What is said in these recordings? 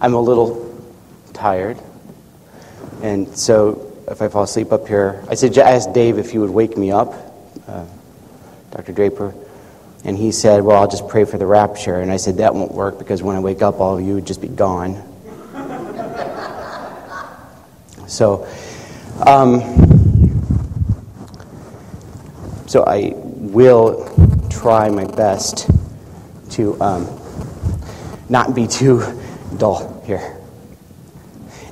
I'm a little tired, and so if I fall asleep up here, I asked Dave if he would wake me up, Dr. Draper, and he said, well, I'll just pray for the rapture. And I said, that won't work because when I wake up, all of you would just be gone. So I will try my best to not be too dull here.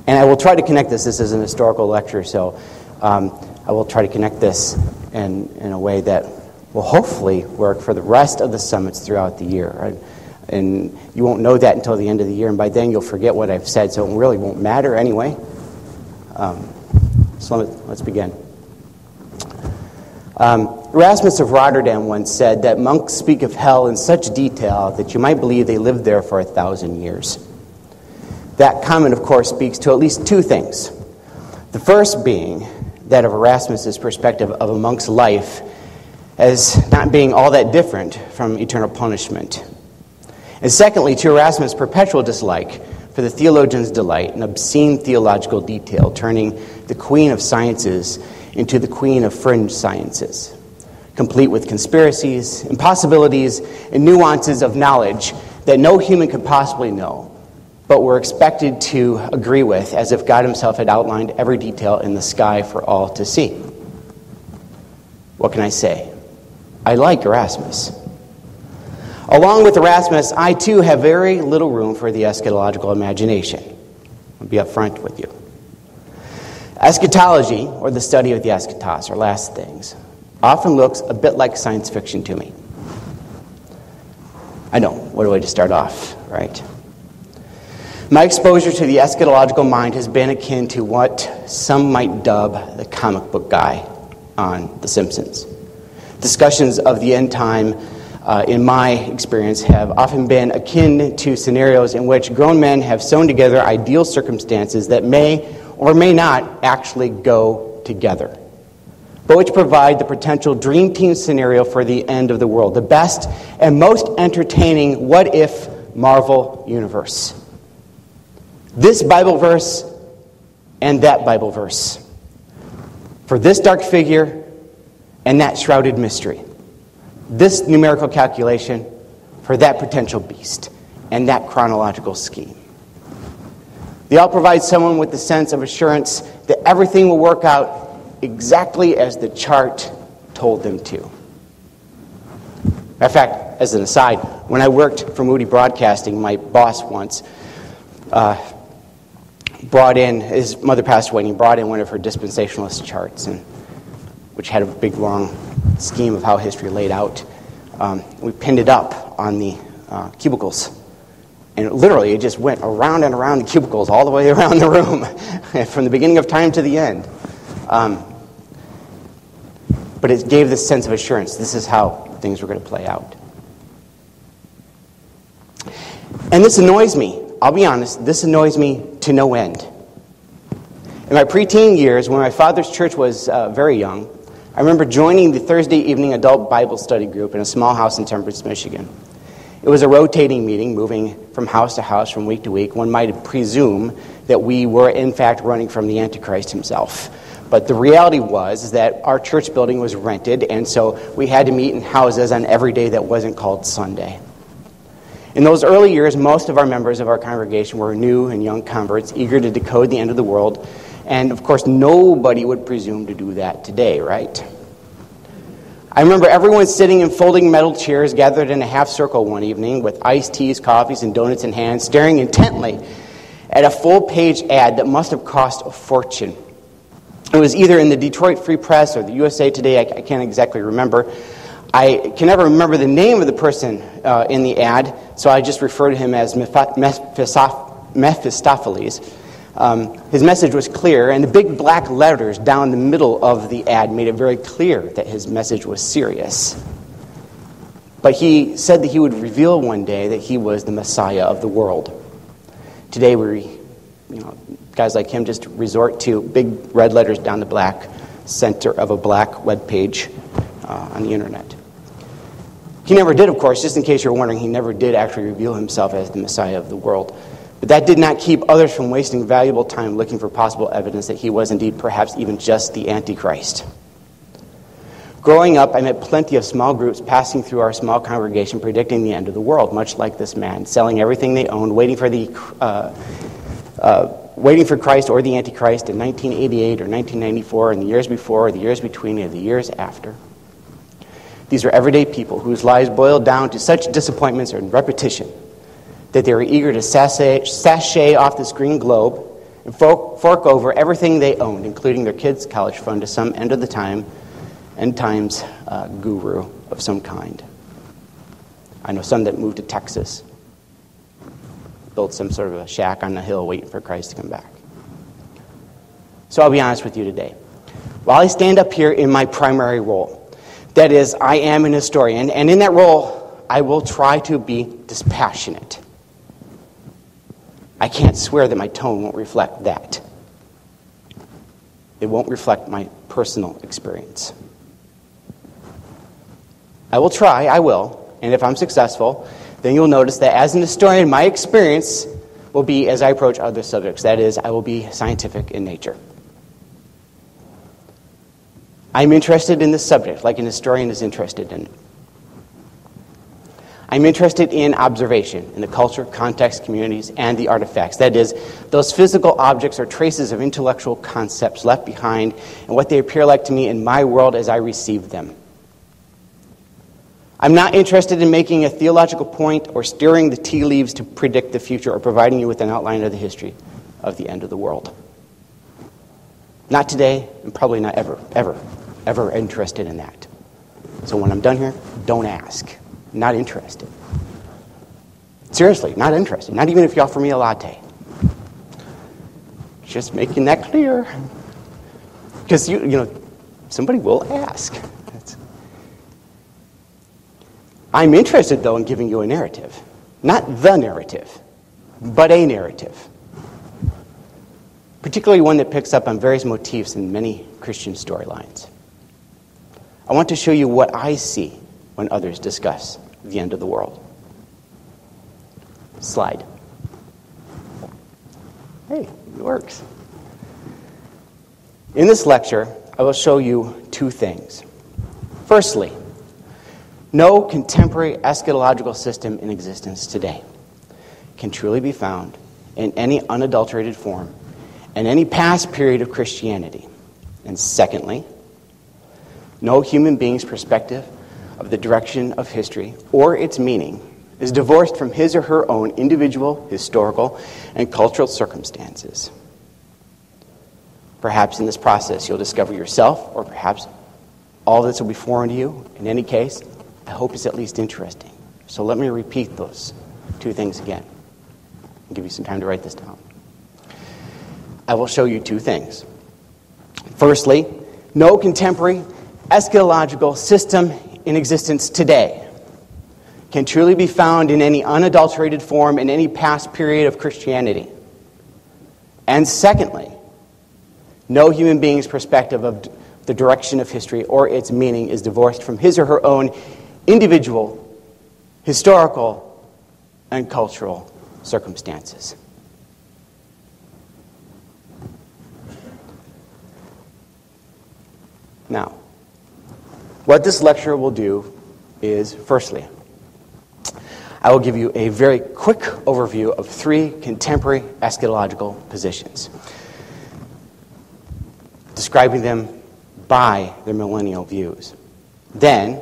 And I will try to connect this. This is an historical lecture, so I will try to connect this in a way that will hopefully work for the rest of the summits throughout the year. Right? And you won't know that until the end of the year, and by then you'll forget what I've said, so it really won't matter anyway. So let's begin. Erasmus of Rotterdam once said that monks speak of hell in such detail that you might believe they lived there for 1,000 years. That comment, of course, speaks to at least two things. The first being that of Erasmus's perspective of a monk's life as not being all that different from eternal punishment. And secondly, to Erasmus' perpetual dislike for the theologian's delight in obscene theological detail, turning the queen of sciences into the queen of fringe sciences, complete with conspiracies, impossibilities, and nuances of knowledge that no human could possibly know, but were expected to agree with as if God himself had outlined every detail in the sky for all to see. What can I say? I like Erasmus. Along with Erasmus, I too have very little room for the eschatological imagination. I'll be up front with you. Eschatology, or the study of the eschatos, or last things, often looks a bit like science fiction to me. I know, what a way to start off, right? My exposure to the eschatological mind has been akin to what some might dub the comic book guy on The Simpsons. Discussions of the end time, in my experience, have often been akin to scenarios in which grown men have sewn together ideal circumstances that may or may not actually go together, but which provide the potential dream team scenario for the end of the world, the best and most entertaining what-if Marvel universe. This Bible verse and that Bible verse. For this dark figure and that shrouded mystery. This numerical calculation for that potential beast and that chronological scheme. They all provide someone with the sense of assurance that everything will work out exactly as the chart told them to. Matter of fact, as an aside, when I worked for Moody Broadcasting, my boss once brought in, his mother passed away, and he brought in one of her dispensationalist charts, which had a big, long scheme of how history laid out. We pinned it up on the cubicles. And literally, it just went around and around the cubicles all the way around the room, from the beginning of time to the end. But it gave this sense of assurance. This is how things were going to play out. And this annoys me. I'll be honest, this annoys me to no end. In my preteen years, when my father's church was very young, I remember joining the Thursday evening adult Bible study group in a small house in Temperance, Michigan. It was a rotating meeting, moving from house to house, from week to week. One might presume that we were, in fact, running from the Antichrist himself. But the reality was that our church building was rented, and so we had to meet in houses on every day that wasn't called Sunday. In those early years, most of our members of our congregation were new and young converts, eager to decode the end of the world. And, of course, nobody would presume to do that today, right? I remember everyone sitting in folding metal chairs gathered in a half circle one evening with iced teas, coffees, and donuts in hand, staring intently at a full-page ad that must have cost a fortune. It was either in the Detroit Free Press or the USA Today. I can't exactly remember. I can never remember the name of the person in the ad, so I just refer to him as Mephistopheles. His message was clear, and the big black letters down the middle of the ad made it very clear that his message was serious. But he said that he would reveal one day that he was the Messiah of the world. Today, guys like him just resort to big red letters down the black center of a black web page on the internet. He never did, of course, just in case you're wondering, he never did actually reveal himself as the Messiah of the world. But that did not keep others from wasting valuable time looking for possible evidence that he was indeed perhaps even just the Antichrist. Growing up, I met plenty of small groups passing through our small congregation predicting the end of the world, much like this man, selling everything they owned, waiting for Christ or the Antichrist in 1988 or 1994 and the years before or the years between or the years after. These are everyday people whose lives boiled down to such disappointments and repetition that they were eager to sashay off this green globe and fork over everything they owned, including their kids' college fund, to some end times guru of some kind. I know some that moved to Texas, built some sort of a shack on the hill waiting for Christ to come back. So I'll be honest with you today. While I stand up here in my primary role, that is, I am an historian, and in that role, I will try to be dispassionate. I can't swear that my tone won't reflect that. It won't reflect my personal experience. I will try, I will, and if I'm successful, then you'll notice that as an historian, my experience will be as I approach other subjects. That is, I will be scientific in nature. I'm interested in this subject, like an historian is interested in it. I'm interested in observation, in the culture, context, communities, and the artifacts. That is, those physical objects or traces of intellectual concepts left behind and what they appear like to me in my world as I receive them. I'm not interested in making a theological point or stirring the tea leaves to predict the future or providing you with an outline of the history of the end of the world. Not today, and probably not ever interested in that. So when I'm done here, don't ask. Not interested. Seriously, not interested. Not even if you offer me a latte. Just making that clear. Because, you know, somebody will ask. I'm interested, though, in giving you a narrative. Not the narrative, but a narrative. Particularly one that picks up on various motifs in many Christian storylines. I want to show you what I see when others discuss the end of the world. Slide. Hey, it works. In this lecture, I will show you two things. Firstly, no contemporary eschatological system in existence today can truly be found in any unadulterated form in any past period of Christianity. And secondly, no human being's perspective of the direction of history or its meaning is divorced from his or her own individual, historical, and cultural circumstances. Perhaps in this process you'll discover yourself, or perhaps all this will be foreign to you. In any case, I hope it's at least interesting. So let me repeat those two things again. I'll give you some time to write this down. I will show you two things. Firstly, no contemporary eschatological system in existence today can truly be found in any unadulterated form in any past period of Christianity. And secondly, no human being's perspective of the direction of history or its meaning is divorced from his or her own individual, historical, and cultural circumstances. Now, what this lecture will do is, firstly, I will give you a very quick overview of three contemporary eschatological positions, describing them by their millennial views. Then,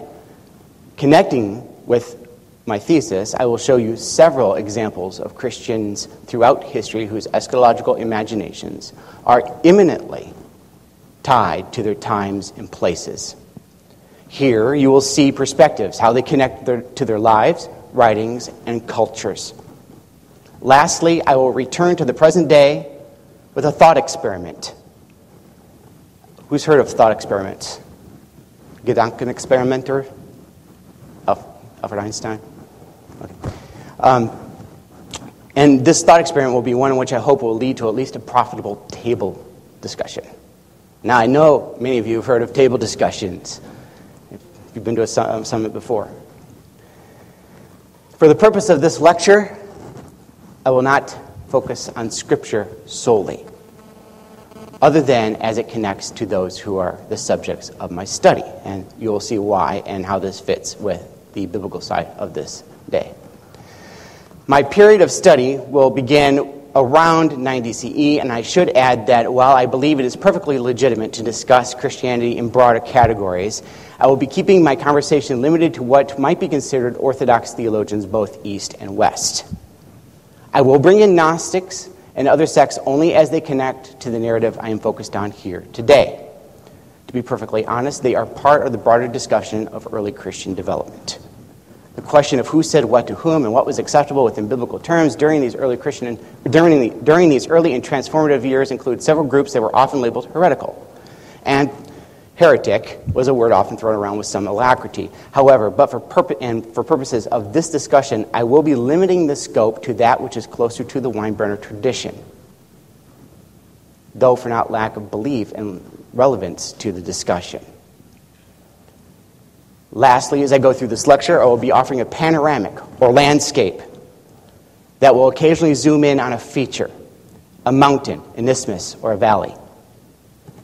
connecting with my thesis, I will show you several examples of Christians throughout history whose eschatological imaginations are imminently tied to their times and places. Here you will see perspectives, how they connect to their lives, writings, and cultures. Lastly, I will return to the present day with a thought experiment. Who's heard of thought experiments? Gedankenexperimenter? Albert Einstein? Okay. And this thought experiment will be one in which I hope will lead to at least a profitable table discussion. Now, I know many of you have heard of table discussions. If you've been to a summit before. For the purpose of this lecture, I will not focus on Scripture solely, other than as it connects to those who are the subjects of my study. And you will see why and how this fits with the biblical side of this day. My period of study will begin around 90 CE, and I should add that while I believe it is perfectly legitimate to discuss Christianity in broader categories, I will be keeping my conversation limited to what might be considered Orthodox theologians both East and West. I will bring in Gnostics and other sects only as they connect to the narrative I am focused on here today. To be perfectly honest, they are part of the broader discussion of early Christian development. The question of who said what to whom and what was acceptable within biblical terms during these early and transformative years include several groups that were often labeled heretical. And heretic was a word often thrown around with some alacrity. However, for purposes of this discussion, I will be limiting the scope to that which is closer to the Winebrenner tradition, though for not lack of belief and relevance to the discussion. Lastly, as I go through this lecture, I will be offering a panoramic or landscape that will occasionally zoom in on a feature, a mountain, an isthmus, or a valley.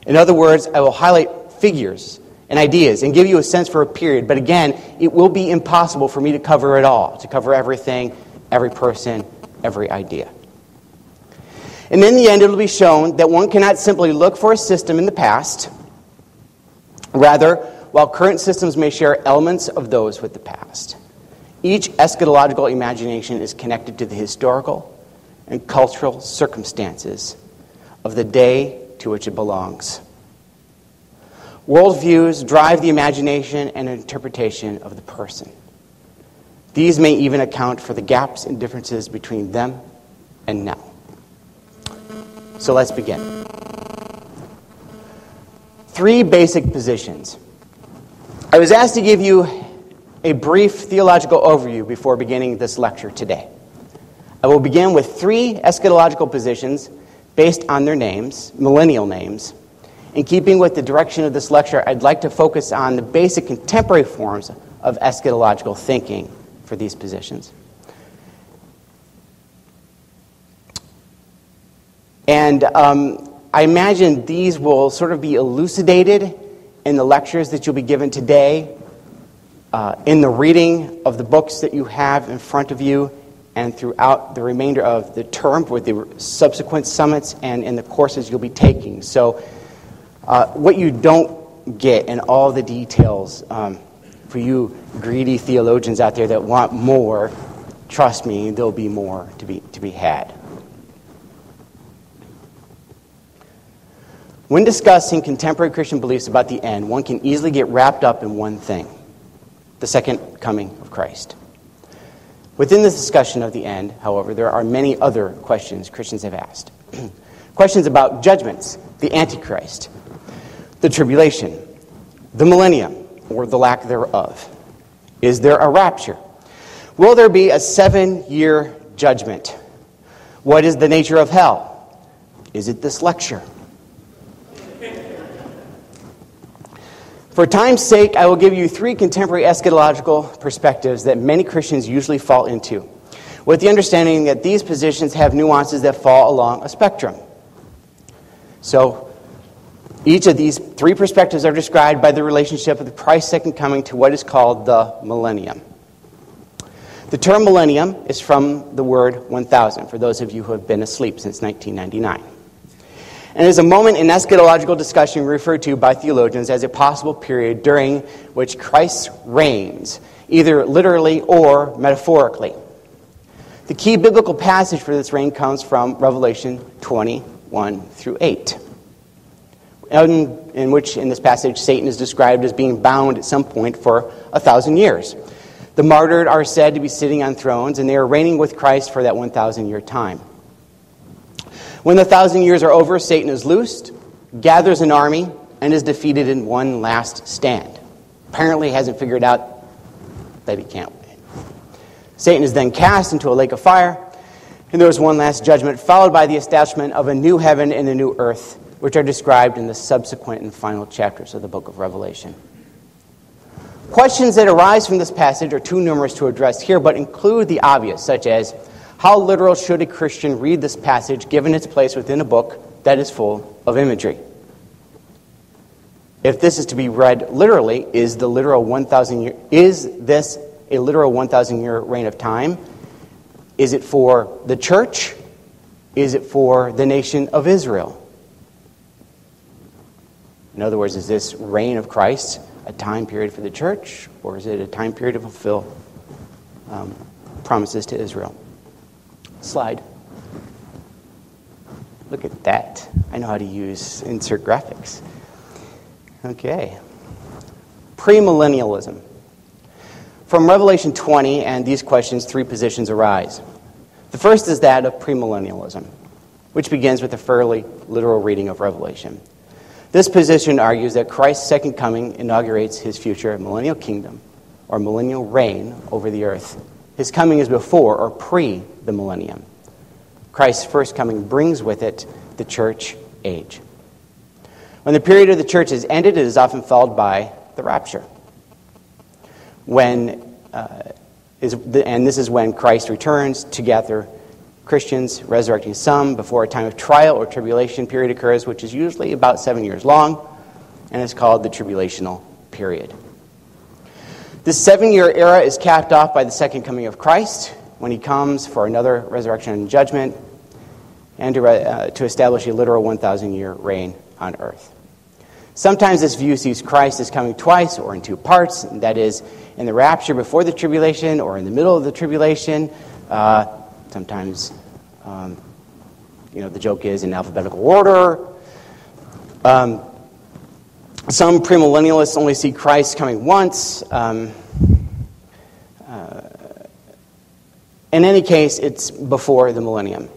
In other words, I will highlight figures and ideas and give you a sense for a period, but again, it will be impossible for me to cover it all, to cover everything, every person, every idea. And in the end, it will be shown that one cannot simply look for a system in the past. Rather, while current systems may share elements of those with the past, each eschatological imagination is connected to the historical and cultural circumstances of the day to which it belongs. Worldviews drive the imagination and interpretation of the person. These may even account for the gaps and differences between them and now. So let's begin. 3 basic positions. I was asked to give you a brief theological overview before beginning this lecture today. I will begin with 3 eschatological positions based on their names, millennial names. In keeping with the direction of this lecture, I'd like to focus on the basic contemporary forms of eschatological thinking for these positions. And I imagine these will sort of be elucidated in the lectures that you'll be given today, in the reading of the books that you have in front of you, and throughout the remainder of the term with the subsequent summits and in the courses you'll be taking. So what you don't get in all the details, for you greedy theologians out there that want more, trust me, there'll be more to be had. When discussing contemporary Christian beliefs about the end, one can easily get wrapped up in one thing: the second coming of Christ. Within this discussion of the end, however, there are many other questions Christians have asked. Questions about judgments, the Antichrist, the tribulation, the millennium, or the lack thereof. Is there a rapture? Will there be a 7-year judgment? What is the nature of hell? Is it this lecture? For time's sake, I will give you 3 contemporary eschatological perspectives that many Christians usually fall into, with the understanding that these positions have nuances that fall along a spectrum. So, each of these 3 perspectives are described by the relationship of Christ's second coming to what is called the millennium. The term millennium is from the word 1000, for those of you who have been asleep since 1999. And is a moment in eschatological discussion referred to by theologians as a possible period during which Christ reigns, either literally or metaphorically. The key biblical passage for this reign comes from Revelation 20:1 through 8, in which, in this passage, Satan is described as being bound at some point for 1,000 years. The martyred are said to be sitting on thrones, and they are reigning with Christ for that 1,000-year time. When the 1,000 years are over, Satan is loosed, gathers an army, and is defeated in one last stand. Apparently hasn't figured out that he can't win. Satan is then cast into a lake of fire, and there is one last judgment, followed by the establishment of a new heaven and a new earth, which are described in the subsequent and final chapters of the book of Revelation. Questions that arise from this passage are too numerous to address here, but include the obvious, such as, How literal should a Christian read this passage given its place within a book that is full of imagery? If this is to be read literally, is this a literal 1,000-year reign of time? Is it for the church? Is it for the nation of Israel? In other words, is this reign of Christ a time period for the church, or is it a time period to fulfill promises to Israel? Slide. Look at that. I know how to insert graphics. Okay. Premillennialism. From Revelation 20 and these questions, three positions arise. The first is that of premillennialism, which begins with a fairly literal reading of Revelation. This position argues that Christ's second coming inaugurates his future millennial kingdom, or millennial reign over the earth. His coming is before or pre the millennium. Christ's first coming brings with it the church age. When the period of the church is ended, it is often followed by the rapture. And this is when Christ returns to gather Christians, resurrecting some before a time of trial or tribulation period occurs, which is usually about 7 years long, and is called the tribulational period. This 7-year era is capped off by the second coming of Christ, when he comes for another resurrection and judgment, and to establish a literal 1,000-year reign on earth. Sometimes this view sees Christ as coming twice or in two parts, and that is, in the rapture before the tribulation or in the middle of the tribulation. Sometimes, the joke is in alphabetical order. Some premillennialists only see Christ coming once. In any case, it's before the millennium.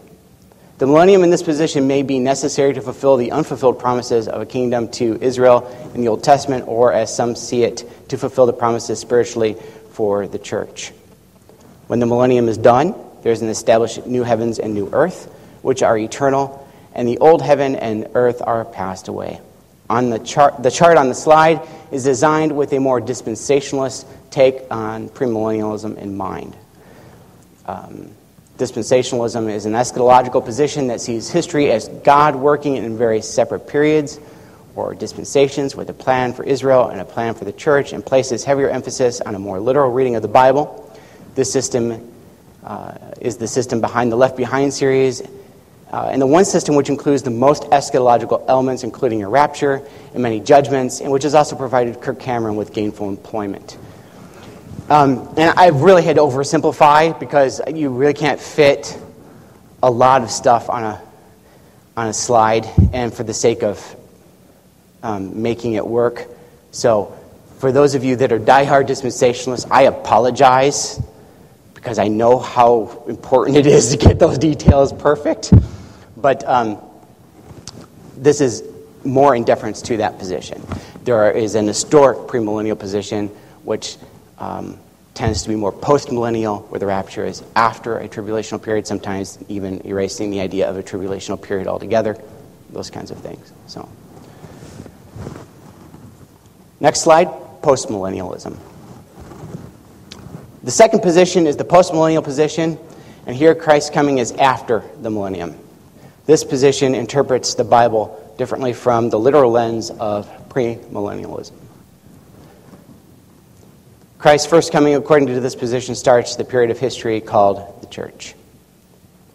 The millennium in this position may be necessary to fulfill the unfulfilled promises of a kingdom to Israel in the Old Testament, or as some see it, to fulfill the promises spiritually for the church. When the millennium is done, there's an established new heavens and new earth, which are eternal, and the old heaven and earth are passed away. On the chart on the slide is designed with a more dispensationalist take on premillennialism in mind. Dispensationalism is an eschatological position that sees history as God working in very separate periods or dispensations with a plan for Israel and a plan for the church, and places heavier emphasis on a more literal reading of the Bible. This system is the system behind the Left Behind series, and the one system which includes the most eschatological elements, including a rapture and many judgments, and which has also provided Kirk Cameron with gainful employment. And I've really had to oversimplify because you really can't fit a lot of stuff on a slide, and for the sake of making it work. So for those of you that are diehard dispensationalists, I apologize because I know how important it is to get those details perfect. But this is more in deference to that position. There is an historic premillennial position which tends to be more postmillennial, where the rapture is after a tribulational period, sometimes even erasing the idea of a tribulational period altogether, those kinds of things. So, next slide, postmillennialism. The second position is the postmillennial position, and here Christ's coming is after the millennium. This position interprets the Bible differently from the literal lens of premillennialism. Christ's first coming, according to this position, starts the period of history called the church,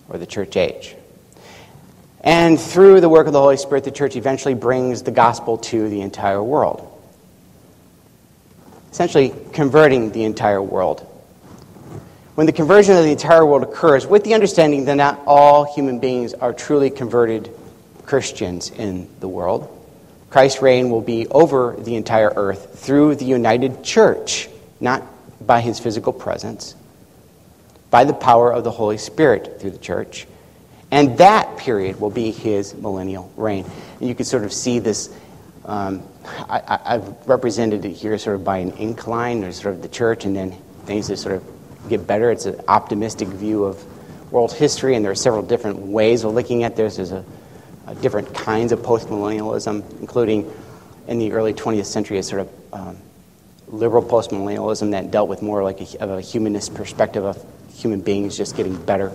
or the church age. And through the work of the Holy Spirit, the church eventually brings the gospel to the entire world, essentially converting the entire world. When the conversion of the entire world occurs, with the understanding that not all human beings are truly converted Christians in the world, Christ's reign will be over the entire earth through the united church, not by his physical presence, by the power of the Holy Spirit through the church. And that period will be his millennial reign. And you can sort of see this, I've represented it here sort of by an incline. There's sort of the church, and then things that sort of get better. It's an optimistic view of world history, and there are several different ways of looking at this. There's a different kinds of postmillennialism, including in the early 20th century, a sort of liberal postmillennialism that dealt with more like a humanist perspective of human beings just getting better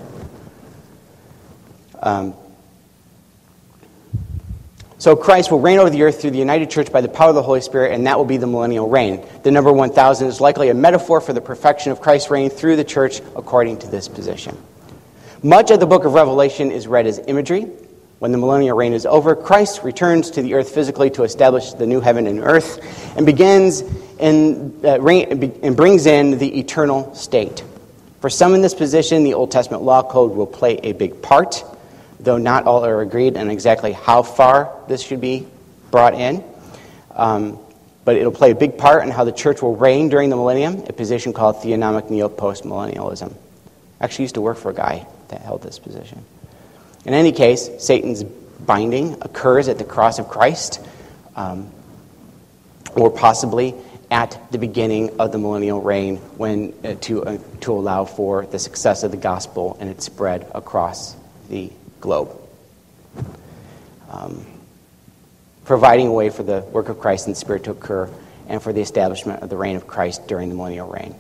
So Christ will reign over the earth through the united church by the power of the Holy Spirit, and that will be the millennial reign. The number 1,000 is likely a metaphor for the perfection of Christ's reign through the church according to this position. Much of the book of Revelation is read as imagery. When the millennial reign is over, Christ returns to the earth physically to establish the new heaven and earth and brings in the eternal state. For some in this position, the Old Testament law code will play a big part, though not all are agreed on exactly how far this should be brought in. But it'll play a big part in how the church will reign during the millennium, a position called theonomic neo-postmillennialism. I actually used to work for a guy that held this position. In any case, Satan's binding occurs at the cross of Christ, or possibly at the beginning of the millennial reign when to allow for the success of the gospel and its spread across the globe. Providing a way for the work of Christ and the Spirit to occur and for the establishment of the reign of Christ during the millennial reign.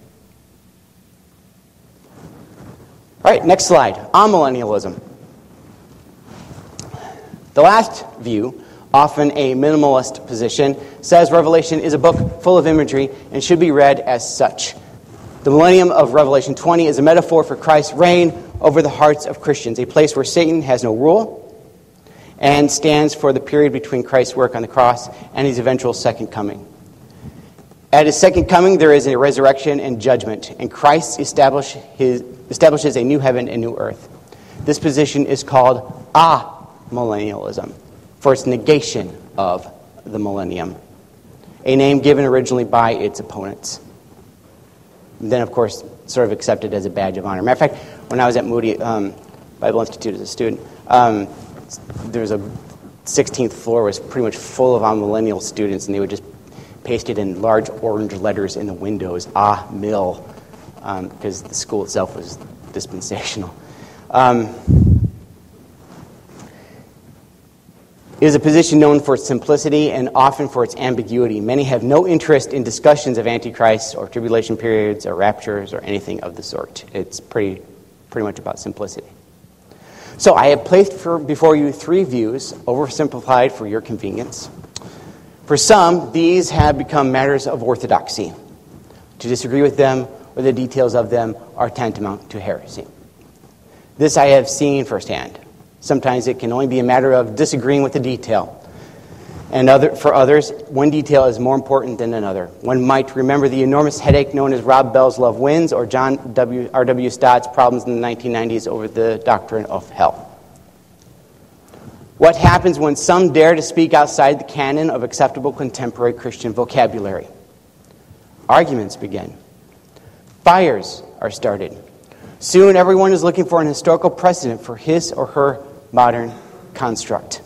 All right, next slide. Amillennialism. The last view, often a minimalist position, says Revelation is a book full of imagery and should be read as such. The millennium of Revelation 20 is a metaphor for Christ's reign over the hearts of Christians, a place where Satan has no rule and stands for the period between Christ's work on the cross and his eventual second coming. At his second coming, there is a resurrection and judgment, and Christ establishes a new heaven and new earth. This position is called amillennialism, for its negation of the millennium, a name given originally by its opponents. And then, of course, sort of accepted as a badge of honor. Matter of fact, when I was at Moody Bible Institute as a student, there was a 16th floor was pretty much full of amillennial students, and they would just paste it in large orange letters in the windows, mill, because the school itself was dispensational. It is a position known for its simplicity and often for its ambiguity. Many have no interest in discussions of Antichrist or tribulation periods or raptures or anything of the sort. It's pretty much about simplicity. So I have placed before you three views, oversimplified for your convenience. For some, these have become matters of orthodoxy. To disagree with them or the details of them are tantamount to heresy. This I have seen firsthand. Sometimes it can only be a matter of disagreeing with the detail. And for others, one detail is more important than another. One might remember the enormous headache known as Rob Bell's Love Wins or R.W. Stott's problems in the 1990s over the doctrine of hell. What happens when some dare to speak outside the canon of acceptable contemporary Christian vocabulary? Arguments begin. Fires are started. Soon everyone is looking for an historical precedent for his or her modern construct.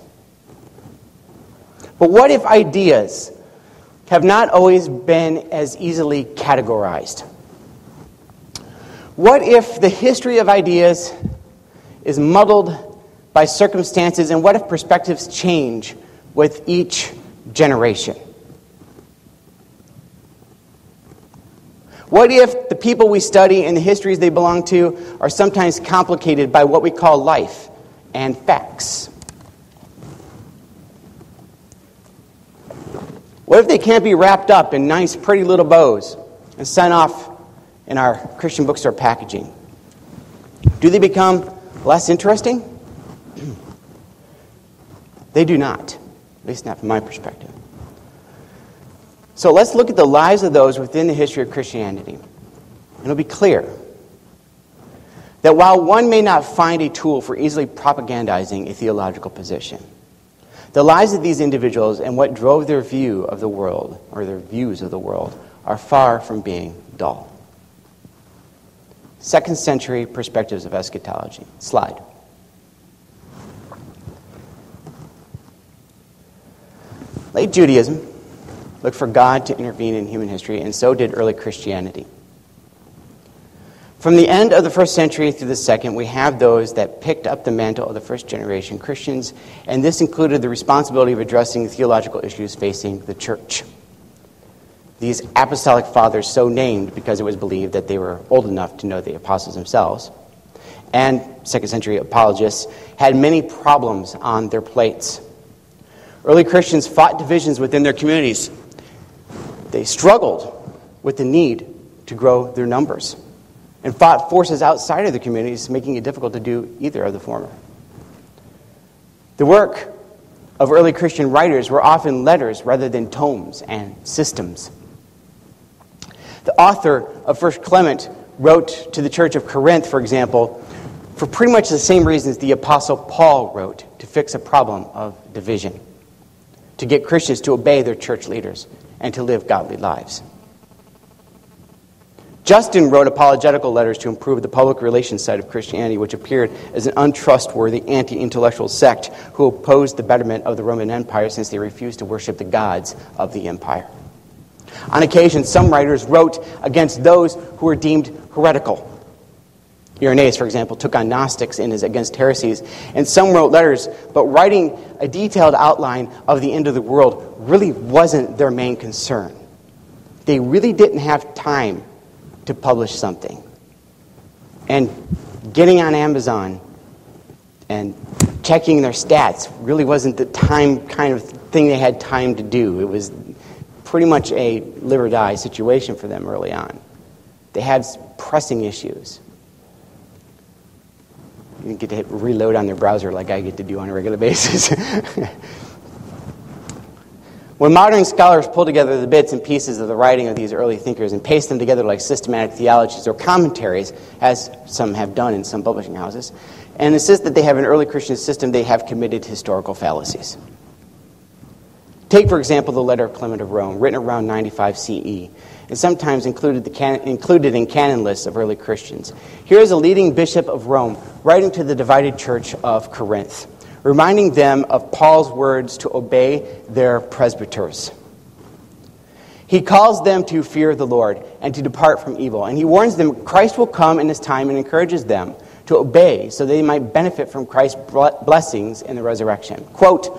But what if ideas have not always been as easily categorized? What if the history of ideas is muddled by circumstances, and what if perspectives change with each generation? What if the people we study and the histories they belong to are sometimes complicated by what we call life and facts? What if they can't be wrapped up in nice, pretty little bows and sent off in our Christian bookstore packaging? Do they become less interesting? They do not, at least not from my perspective. So let's look at the lives of those within the history of Christianity. And it'll be clear that while one may not find a tool for easily propagandizing a theological position, the lives of these individuals and what drove their view of the world, or their views of the world, are far from being dull. 2nd century perspectives of eschatology. Slide. Late Judaism looked for God to intervene in human history, and so did early Christianity. From the end of the 1st century through the 2nd, we have those that picked up the mantle of the first generation Christians, and this included the responsibility of addressing theological issues facing the church. These apostolic fathers, so named because it was believed that they were old enough to know the apostles themselves, and second century apologists had many problems on their plates. Early Christians fought divisions within their communities. They struggled with the need to grow their numbers and fought forces outside of the communities, making it difficult to do either of the former. The work of early Christian writers were often letters rather than tomes and systems. The author of 1 Clement wrote to the church of Corinth, for example, for pretty much the same reasons the Apostle Paul wrote, to fix a problem of division, to get Christians to obey their church leaders, and to live godly lives. Justin wrote apologetical letters to improve the public relations side of Christianity, which appeared as an untrustworthy anti-intellectual sect who opposed the betterment of the Roman Empire since they refused to worship the gods of the empire. On occasion, some writers wrote against those who were deemed heretical. Irenaeus, for example, took on Gnostics in his Against Heresies, and some wrote letters, but writing a detailed outline of the end of the world really wasn't their main concern. They really didn't have time to publish something. And getting on Amazon and checking their stats really wasn't the time kind of thing they had time to do. It was pretty much a live or die situation for them early on. They had pressing issues. You didn't get to hit reload on their browser like I get to do on a regular basis. When modern scholars pull together the bits and pieces of the writing of these early thinkers and paste them together like systematic theologies or commentaries, as some have done in some publishing houses, and insist that they have an early Christian system, they have committed historical fallacies. Take, for example, the letter of Clement of Rome, written around 95 CE, and sometimes included in canon lists of early Christians. Here is a leading bishop of Rome writing to the divided church of Corinth, reminding them of Paul's words to obey their presbyters. He calls them to fear the Lord and to depart from evil. And he warns them Christ will come in his time and encourages them to obey so they might benefit from Christ's blessings in the resurrection. Quote,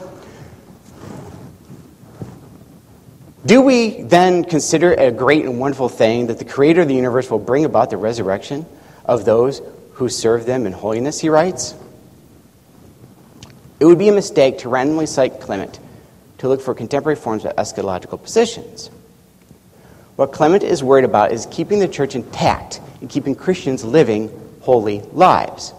"Do we then consider it a great and wonderful thing that the Creator of the universe will bring about the resurrection of those who serve them in holiness," he writes. It would be a mistake to randomly cite Clement to look for contemporary forms of eschatological positions. What Clement is worried about is keeping the church intact and keeping Christians living holy lives,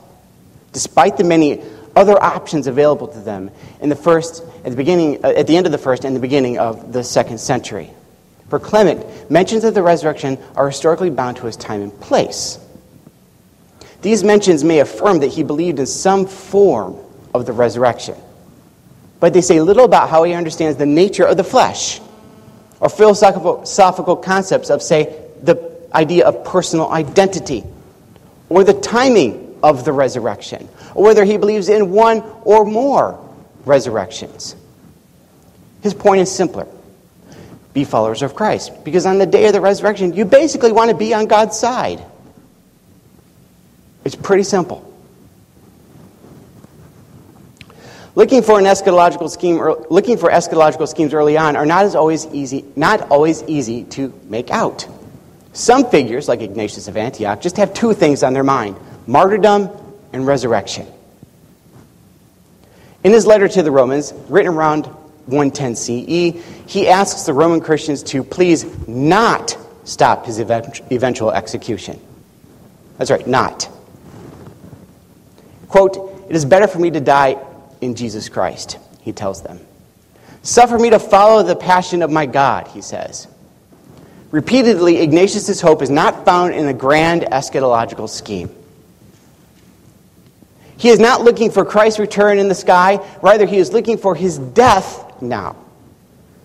despite the many other options available to them at the end of the first and the beginning of the second century. For Clement, mentions of the resurrection are historically bound to his time and place. These mentions may affirm that he believed in some form of the resurrection, but they say little about how he understands the nature of the flesh, or philosophical concepts of, say, the idea of personal identity, or the timing of the resurrection, or whether he believes in one or more resurrections. His point is simpler. Be followers of Christ, because on the day of the resurrection, you basically want to be on God's side. It's pretty simple. Looking for eschatological schemes early on are not always easy to make out. Some figures, like Ignatius of Antioch, just have two things on their mind: martyrdom and resurrection. In his letter to the Romans, written around 110 CE, he asks the Roman Christians to please not stop his eventual execution. That's right, not. Quote, "It is better for me to die in Jesus Christ," he tells them. "Suffer me to follow the passion of my God," he says. Repeatedly, Ignatius' hope is not found in a grand eschatological scheme. He is not looking for Christ's return in the sky. Rather, he is looking for his death now,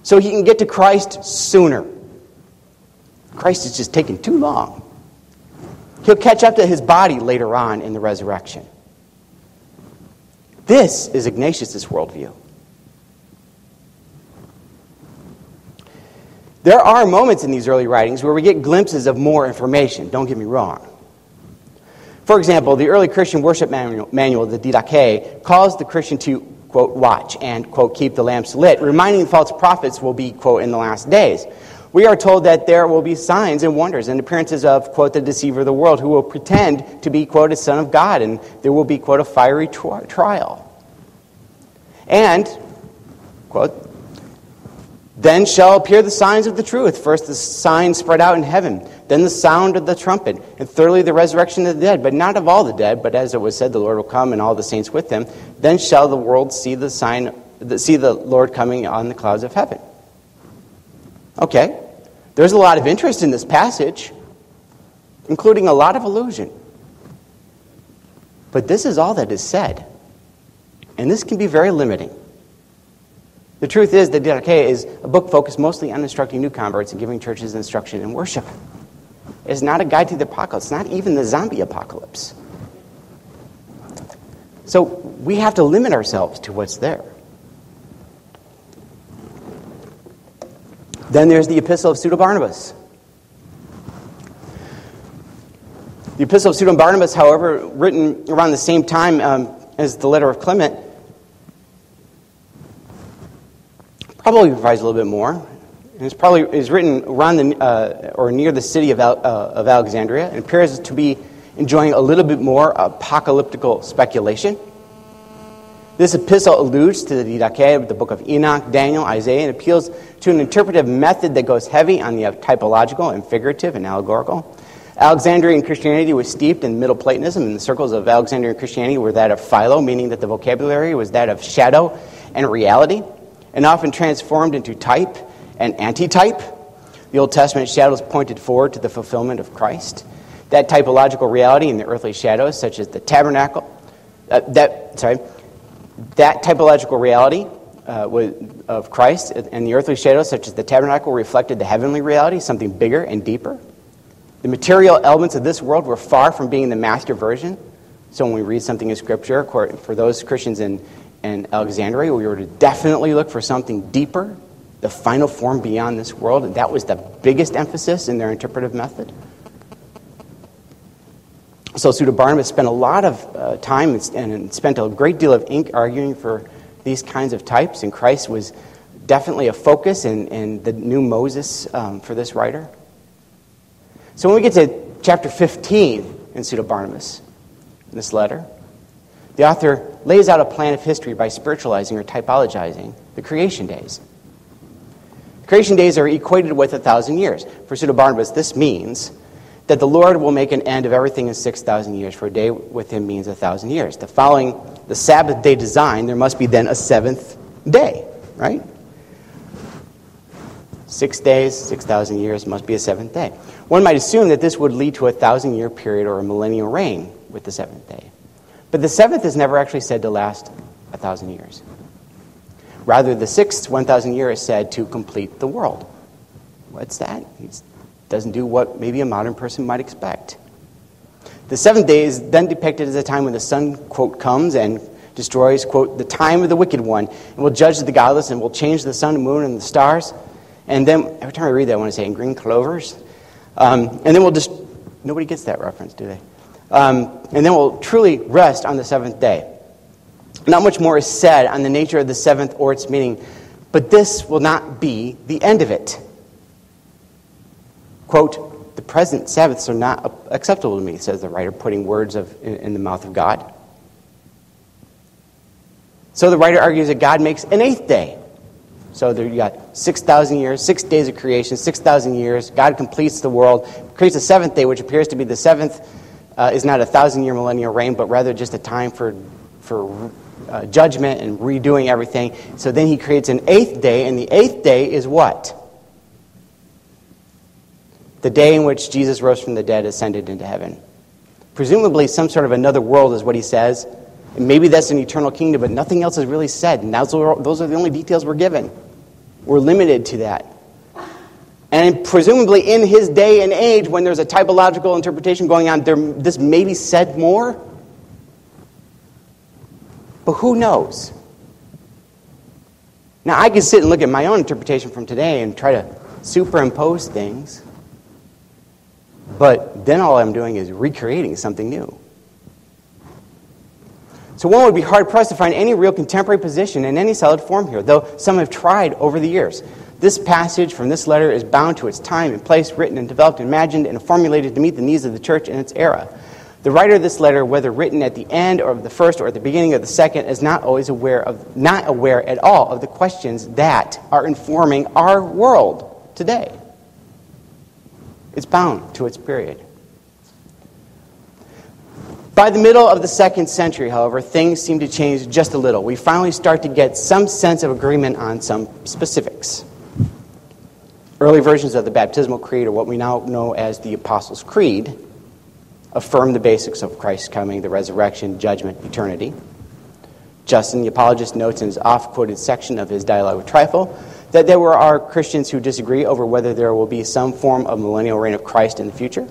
so he can get to Christ sooner. Christ is just taking too long. He'll catch up to his body later on in the resurrection. This is Ignatius' worldview. There are moments in these early writings where we get glimpses of more information, don't get me wrong. For example, the early Christian worship manual, the Didache, calls the Christian to, quote, watch and, quote, keep the lamps lit, reminding false prophets will be, quote, in the last days. We are told that there will be signs and wonders and appearances of, quote, the deceiver of the world, who will pretend to be, quote, a son of God, and there will be, quote, a fiery trial. And, quote, then shall appear the signs of the truth. First the sign spread out in heaven, then the sound of the trumpet, and thirdly the resurrection of the dead, but not of all the dead, but as it was said, the Lord will come and all the saints with him. Then shall the world see the Lord coming on the clouds of heaven. Okay, there's a lot of interest in this passage, including a lot of allusion. But this is all that is said, and this can be very limiting. The truth is that Didache is a book focused mostly on instructing new converts and giving churches instruction in worship. It's not a guide to the apocalypse, not even the zombie apocalypse. So we have to limit ourselves to what's there. Then there's the Epistle of Pseudo-Barnabas. The Epistle of Pseudo-Barnabas, however, written around the same time as the letter of Clement, probably provides a little bit more. And it's written around or near the city of Alexandria, and appears to be enjoying a little bit more apocalyptical speculation. This epistle alludes to the Didache of the book of Enoch, Daniel, Isaiah, and appeals to an interpretive method that goes heavy on the typological and figurative and allegorical. Alexandrian Christianity was steeped in Middle Platonism, and the circles of Alexandrian Christianity were that of philo, meaning that the vocabulary was that of shadow and reality, and often transformed into type and antitype. The Old Testament shadows pointed forward to the fulfillment of Christ. That typological reality in the earthly shadows, such as the tabernacle, that typological reality of Christ and the earthly shadows, such as the tabernacle, reflected the heavenly reality, something bigger and deeper. The material elements of this world were far from being the master version. So when we read something in Scripture, for those Christians in Alexandria, we were to definitely look for something deeper, the final form beyond this world, and that was the biggest emphasis in their interpretive method. So Pseudo-Barnabas spent a lot of time and spent a great deal of ink arguing for these kinds of types, and Christ was definitely a focus and the new Moses for this writer. So when we get to chapter 15 in Pseudo-Barnabas, in this letter, the author lays out a plan of history by spiritualizing or typologizing the creation days. The creation days are equated with 1,000 years. For Pseudo-Barnabas, this means that the Lord will make an end of everything in 6,000 years, for a day with him means 1,000 years. Following the Sabbath day design, there must be then a seventh day, right? 6 days, 6,000 years, must be a seventh day. One might assume that this would lead to a 1,000-year period or a millennial reign with the seventh day. But the seventh is never actually said to last 1,000 years. Rather, the sixth 1,000 year is said to complete the world. What's that? It doesn't do what maybe a modern person might expect. The seventh day is then depicted as a time when the sun, quote, comes and destroys, quote, the time of the wicked one, and will judge the godless, and will change the sun, moon, and the stars. And then, every time I read that, I want to say, in green clovers. And then we'll just, nobody gets that reference, do they? And then we'll truly rest on the seventh day. Not much more is said on the nature of the seventh or its meaning, but this will not be the end of it. Quote, the present Sabbaths are not acceptable to me, says the writer, putting words in the mouth of God. So the writer argues that God makes an eighth day. So there you got 6,000 years, 6 days of creation, 6,000 years. God completes the world, creates a seventh day, which appears to be the seventh, is not a 1,000-year millennial reign, but rather just a time for judgment and redoing everything. So then he creates an eighth day, and the eighth day is what? The day in which Jesus rose from the dead, ascended into heaven. Presumably some sort of another world is what he says. And maybe that's an eternal kingdom, but nothing else is really said. And those are the only details we're given. We're limited to that. And presumably in his day and age, when there's a typological interpretation going on, this may be said more. But who knows? Now, I could sit and look at my own interpretation from today and try to superimpose things. But then all I'm doing is recreating something new. So one would be hard-pressed to find any real contemporary position in any solid form here, though some have tried over the years. This passage from this letter is bound to its time and place, written and developed, imagined, and formulated to meet the needs of the church in its era. The writer of this letter, whether written at the end or of the first or at the beginning of the second, is not aware at all of the questions that are informing our world today. It's bound to its period. By the middle of the 2nd century, however, things seem to change just a little. We finally start to get some sense of agreement on some specifics. Early versions of the baptismal creed, or what we now know as the Apostles' Creed, affirm the basics of Christ's coming, the resurrection, judgment, eternity. Justin, the apologist, notes in his oft-quoted section of his Dialogue with Trifle that there are Christians who disagree over whether there will be some form of millennial reign of Christ in the future.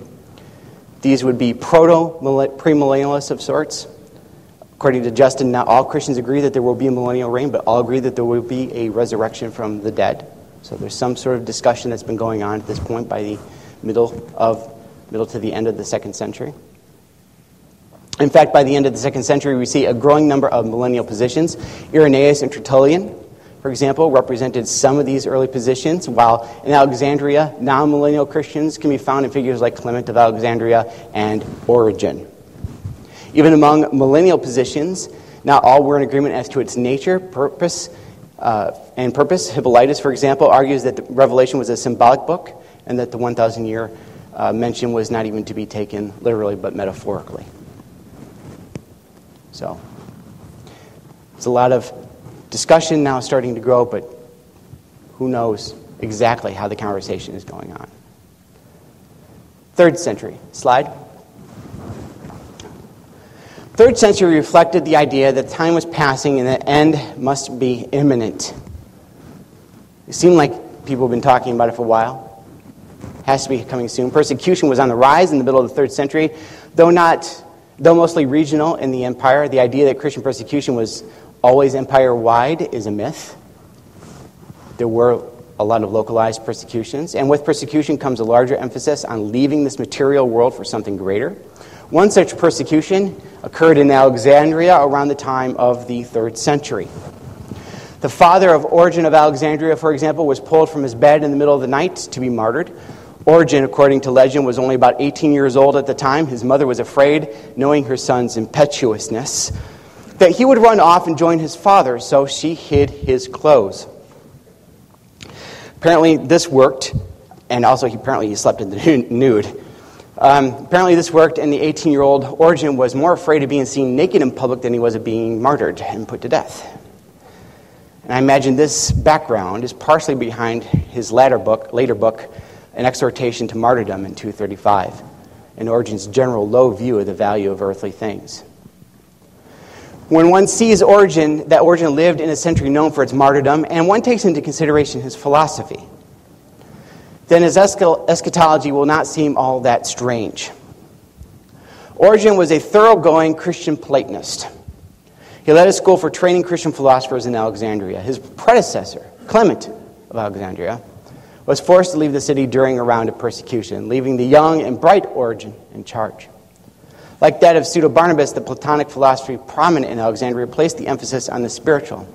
These would be premillennialists of sorts. According to Justin, not all Christians agree that there will be a millennial reign, but all agree that there will be a resurrection from the dead. So there's some sort of discussion that's been going on at this point by the middle to the end of the 2nd century. In fact, by the end of the 2nd century, we see a growing number of millennial positions. Irenaeus and Tertullian, for example, represented some of these early positions, while in Alexandria, non-millennial Christians can be found in figures like Clement of Alexandria and Origen. Even among millennial positions, not all were in agreement as to its nature, purpose. Hippolytus, for example, argues that the Revelation was a symbolic book and that the 1,000-year mention was not even to be taken literally but metaphorically. So, there's a lot of discussion now starting to grow, but who knows exactly how the conversation is going on. 3rd century. Slide. 3rd century reflected the idea that time was passing and the end must be imminent. It seemed like people have been talking about it for a while. Has to be coming soon. Persecution was on the rise in the middle of the 3rd century, though mostly regional in the empire. The idea that Christian persecution was always empire-wide is a myth. There were a lot of localized persecutions, and with persecution comes a larger emphasis on leaving this material world for something greater. One such persecution occurred in Alexandria around the time of the 3rd century. The father of Origen of Alexandria, for example, was pulled from his bed in the middle of the night to be martyred. Origen, according to legend, was only about 18 years old at the time. His mother was afraid, knowing her son's impetuousness, that he would run off and join his father, so she hid his clothes. Apparently this worked, and also he slept in the nude. Apparently this worked, and the 18-year-old Origen was more afraid of being seen naked in public than he was of being martyred and put to death. And I imagine this background is partially behind his later book, An Exhortation to Martyrdom in 235, and Origen's general low view of the value of earthly things. When one sees that Origen lived in a century known for its martyrdom, and one takes into consideration his philosophy, then his eschatology will not seem all that strange. Origen was a thoroughgoing Christian Platonist. He led a school for training Christian philosophers in Alexandria. His predecessor, Clement of Alexandria, was forced to leave the city during a round of persecution, leaving the young and bright Origen in charge. Like that of Pseudo-Barnabas, the Platonic philosophy prominent in Alexandria placed the emphasis on the spiritual.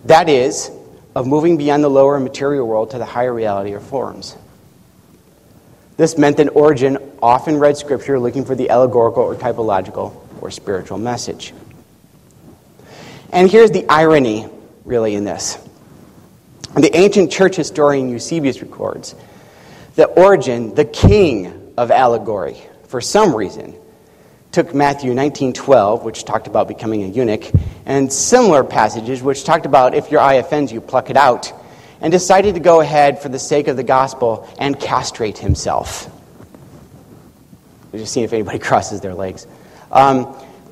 That is, of moving beyond the lower material world to the higher reality or forms. This meant that Origen often read Scripture looking for the allegorical or typological or spiritual message. And here's the irony, really, in this. The ancient church historian Eusebius records that Origen, the king of allegory, for some reason, took Matthew 19:12, which talked about becoming a eunuch, and similar passages which talked about if your eye offends you, pluck it out, and decided to go ahead for the sake of the gospel and castrate himself. We're just seeing if anybody crosses their legs.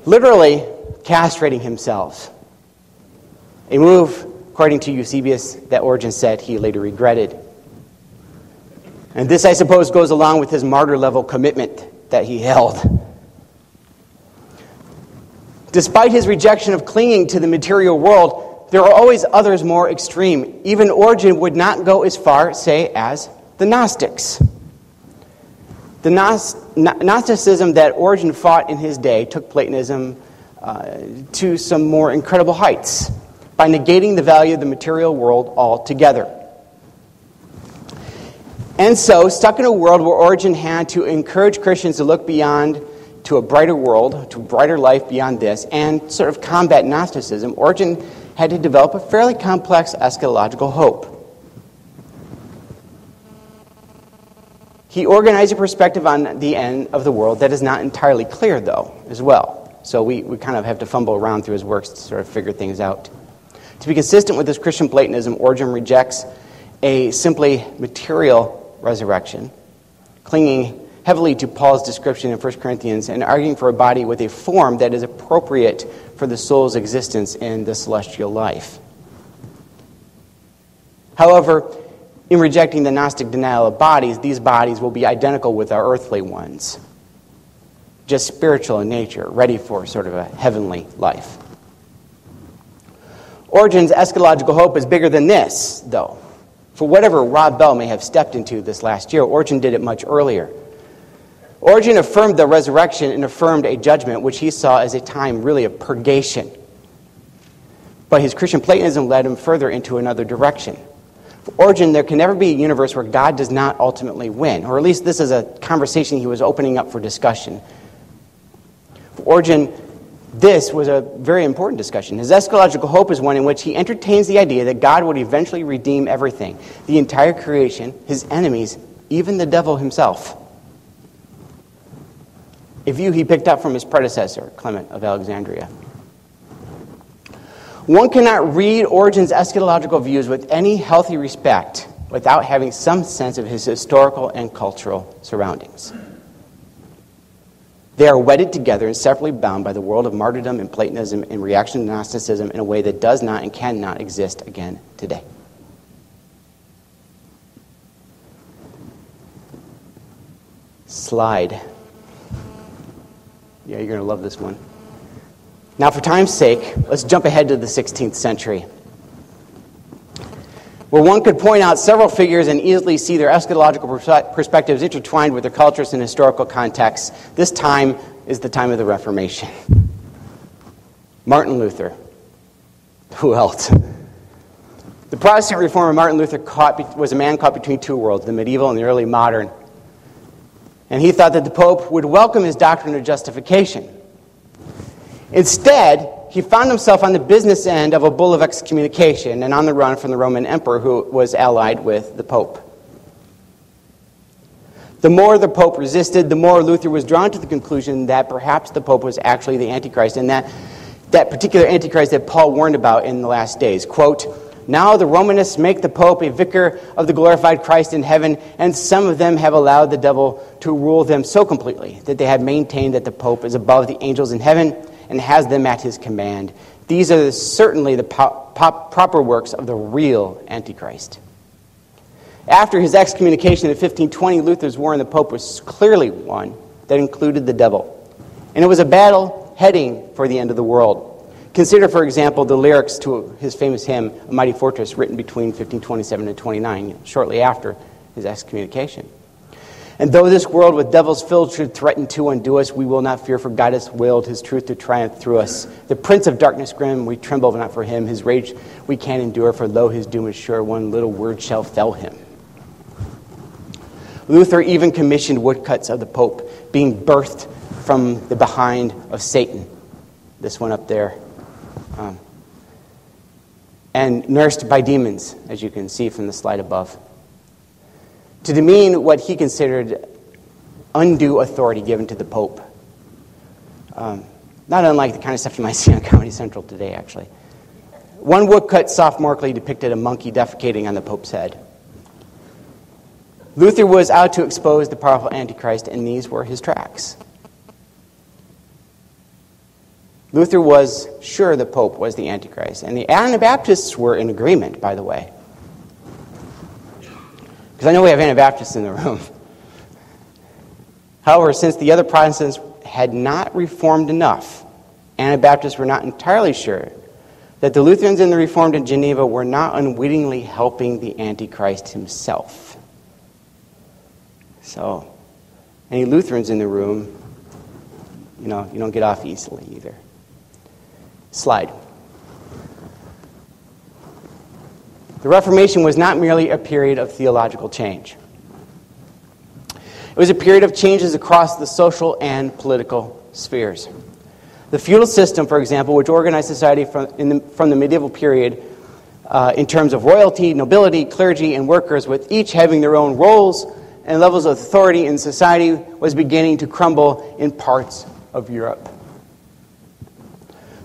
Literally castrating himself. A move, according to Eusebius, that Origen said he later regretted. And this, I suppose, goes along with his martyr-level commitment that he held. Despite his rejection of clinging to the material world, there are always others more extreme. Even Origen would not go as far, say, as the Gnostics. The Gnosticism that Origen fought in his day took Platonism to some more incredible heights by negating the value of the material world altogether. And so, stuck in a world where Origen had to encourage Christians to look beyond to a brighter world, to a brighter life beyond this, and sort of combat Gnosticism, Origen had to develop a fairly complex eschatological hope. He organized a perspective on the end of the world that is not entirely clear, though, as well. So we kind of have to fumble around through his works to sort of figure things out. To be consistent with this Christian Platonism, Origen rejects a simply material resurrection, clinging heavily to Paul's description in 1 Corinthians and arguing for a body with a form that is appropriate for the soul's existence in the celestial life. However, in rejecting the Gnostic denial of bodies, these bodies will be identical with our earthly ones, just spiritual in nature, ready for sort of a heavenly life. Origen's eschatological hope is bigger than this, though. For whatever Rob Bell may have stepped into this last year, Origen did it much earlier. Origen affirmed the resurrection and affirmed a judgment which he saw as a time really of purgation. But his Christian Platonism led him further into another direction. For Origen, there can never be a universe where God does not ultimately win, or at least this is a conversation he was opening up for discussion. For Origen, this was a very important discussion. His eschatological hope is one in which he entertains the idea that God would eventually redeem everything, the entire creation, his enemies, even the devil himself. A view he picked up from his predecessor, Clement of Alexandria. One cannot read Origen's eschatological views with any healthy respect without having some sense of his historical and cultural surroundings. They are wedded together and separately bound by the world of martyrdom and Platonism and reaction to Gnosticism in a way that does not and cannot exist again today. Slide. Yeah, you're going to love this one. Now, for time's sake, let's jump ahead to the 16th century, where one could point out several figures and easily see their eschatological perspectives intertwined with their cultures and historical contexts. This time is the time of the Reformation. Martin Luther. Who else? The Protestant reformer Martin Luther was a man caught between two worlds, the medieval and the early modern. And he thought that the Pope would welcome his doctrine of justification. Instead, he found himself on the business end of a bull of excommunication and on the run from the Roman emperor who was allied with the Pope. The more the Pope resisted, the more Luther was drawn to the conclusion that perhaps the Pope was actually the Antichrist, and that particular Antichrist that Paul warned about in the last days. Quote, "Now the Romanists make the Pope a vicar of the glorified Christ in heaven, and some of them have allowed the devil to rule them so completely that they have maintained that the Pope is above the angels in heaven and has them at his command. These are certainly the proper works of the real Antichrist." After his excommunication in 1520, Luther's war on the Pope was clearly one that included the devil. And it was a battle heading for the end of the world. Consider, for example, the lyrics to his famous hymn, A Mighty Fortress, written between 1527 and 29, shortly after his excommunication. "And though this world with devils filled should threaten to undo us, we will not fear, for God has willed his truth to triumph through us. The prince of darkness grim, we tremble not for him. His rage we can endure, for lo, his doom is sure. One little word shall fell him." Luther even commissioned woodcuts of the Pope, being birthed from the behind of Satan. This one up there. And nursed by demons, as you can see from the slide above, to demean what he considered undue authority given to the Pope. Not unlike the kind of stuff you might see on Comedy Central today, actually. One woodcut sophomorically depicted a monkey defecating on the Pope's head. Luther was out to expose the powerful Antichrist, and these were his tracks. Luther was sure the Pope was the Antichrist, and the Anabaptists were in agreement, by the way. Because I know we have Anabaptists in the room. However, since the other Protestants had not reformed enough, Anabaptists were not entirely sure that the Lutherans and the Reformed in Geneva were not unwittingly helping the Antichrist himself. So, any Lutherans in the room, you don't get off easily either. Slide. The Reformation was not merely a period of theological change. It was a period of changes across the social and political spheres. The feudal system, for example, which organized society from the medieval period in terms of royalty, nobility, clergy, and workers, with each having their own roles and levels of authority in society, was beginning to crumble in parts of Europe.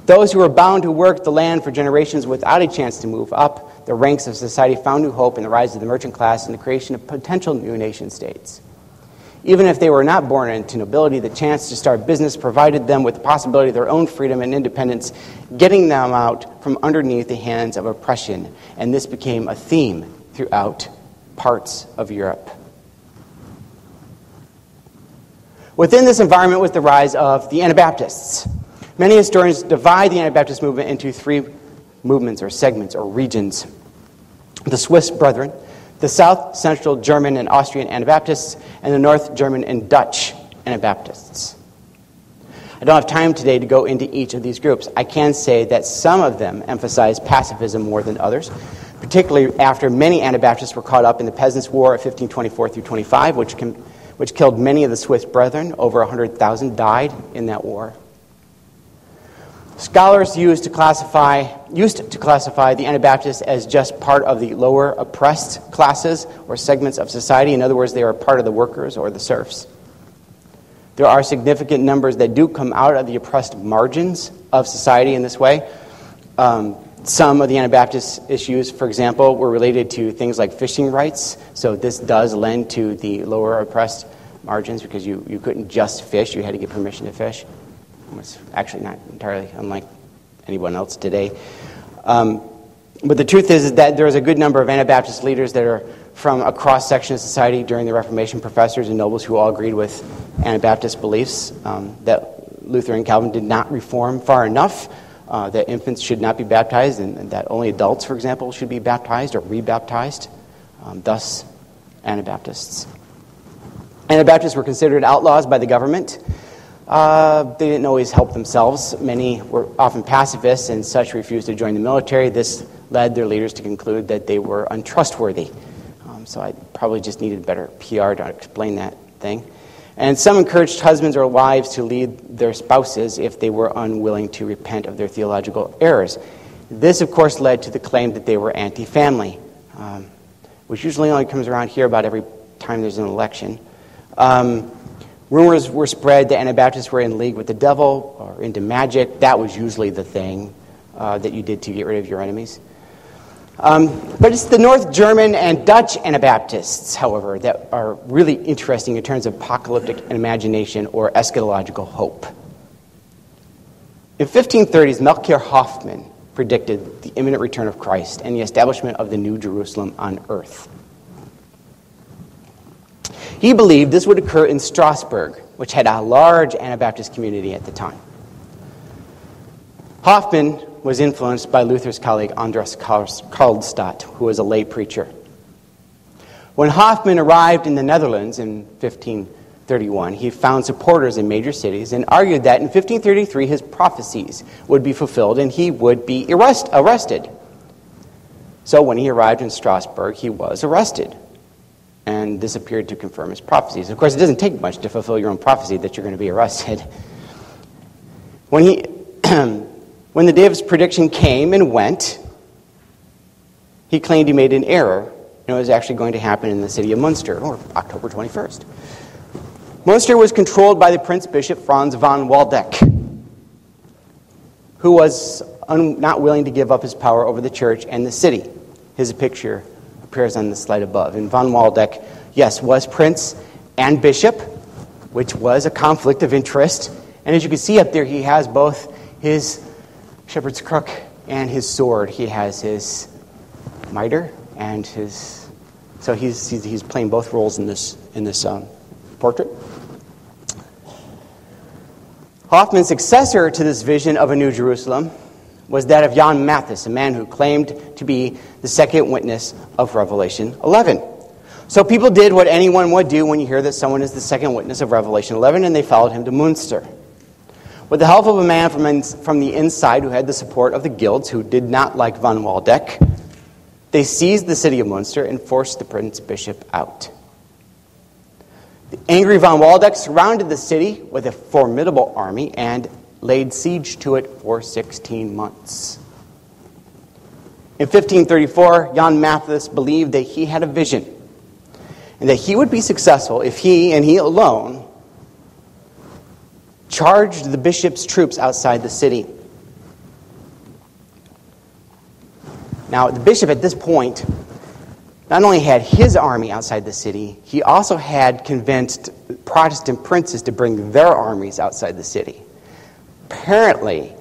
Those who were bound to work the land for generations without a chance to move up the ranks of society found new hope in the rise of the merchant class and the creation of potential new nation-states. Even if they were not born into nobility, the chance to start business provided them with the possibility of their own freedom and independence, getting them out from underneath the hands of oppression. And this became a theme throughout parts of Europe. Within this environment was the rise of the Anabaptists. Many historians divide the Anabaptist movement into three movements or segments or regions. The Swiss Brethren, the South Central German and Austrian Anabaptists, and the North German and Dutch Anabaptists. I don't have time today to go into each of these groups. I can say that some of them emphasize pacifism more than others, particularly after many Anabaptists were caught up in the Peasants' War of 1524 through 25, which killed many of the Swiss Brethren. Over 100,000 died in that war. Scholars used to classify the Anabaptists as just part of the lower oppressed classes or segments of society. In other words, they are part of the workers or the serfs. There are significant numbers that do come out of the oppressed margins of society in this way. Some of the Anabaptist issues, for example, were related to things like fishing rights. So this does lend to the lower oppressed margins because you couldn't just fish. You had to get permission to fish. It's actually not entirely unlike anyone else today. But the truth is that there is a good number of Anabaptist leaders that are from a cross-section of society during the Reformation, professors and nobles who all agreed with Anabaptist beliefs, that Luther and Calvin did not reform far enough, that infants should not be baptized, and that only adults, for example, should be baptized or rebaptized, thus Anabaptists. Anabaptists were considered outlaws by the government. They didn't always help themselves. Many were often pacifists and such refused to join the military. This led their leaders to conclude that they were untrustworthy. So I probably just needed better PR to explain that thing. And some encouraged husbands or wives to lead their spouses if they were unwilling to repent of their theological errors. This, of course, led to the claim that they were anti-family, which usually only comes around here about every time there's an election. Rumors were spread that Anabaptists were in league with the devil or into magic. That was usually the thing that you did to get rid of your enemies. But it's the North German and Dutch Anabaptists, however, that are really interesting in terms of apocalyptic imagination or eschatological hope. In 1530s, Melchior Hoffman predicted the imminent return of Christ and the establishment of the New Jerusalem on earth. He believed this would occur in Strasbourg, which had a large Anabaptist community at the time. Hoffman was influenced by Luther's colleague Andreas Karlstadt, who was a lay preacher. When Hoffman arrived in the Netherlands in 1531, he found supporters in major cities and argued that in 1533 his prophecies would be fulfilled and he would be arrested. So when he arrived in Strasbourg, he was arrested. And this appeared to confirm his prophecies. Of course, it doesn't take much to fulfill your own prophecy that you're going to be arrested. When the day of his prediction came and went, he claimed he made an error, and it was actually going to happen in the city of Munster, or October 21st. Munster was controlled by the Prince Bishop Franz von Waldeck, who was not willing to give up his power over the church and the city. His picture appears on the slide above. And von Waldeck, yes, was prince and bishop, which was a conflict of interest. And as you can see up there, he has both his shepherd's crook and his sword. He has his mitre and his... So he's playing both roles in this portrait. Hoffman's successor to this vision of a New Jerusalem was that of Jan Mathis, a man who claimed to be the second witness of Revelation 11. So people did what anyone would do when you hear that someone is the second witness of Revelation 11, and they followed him to Munster. With the help of a man from the inside who had the support of the guilds, who did not like von Waldeck, they seized the city of Munster and forced the Prince Bishop out. The angry von Waldeck surrounded the city with a formidable army and laid siege to it for 16 months. In 1534, Jan Mathis believed that he had a vision and that he would be successful if he, and he alone, charged the bishop's troops outside the city. Now, the bishop at this point not only had his army outside the city, he also had convinced Protestant princes to bring their armies outside the city. Apparently,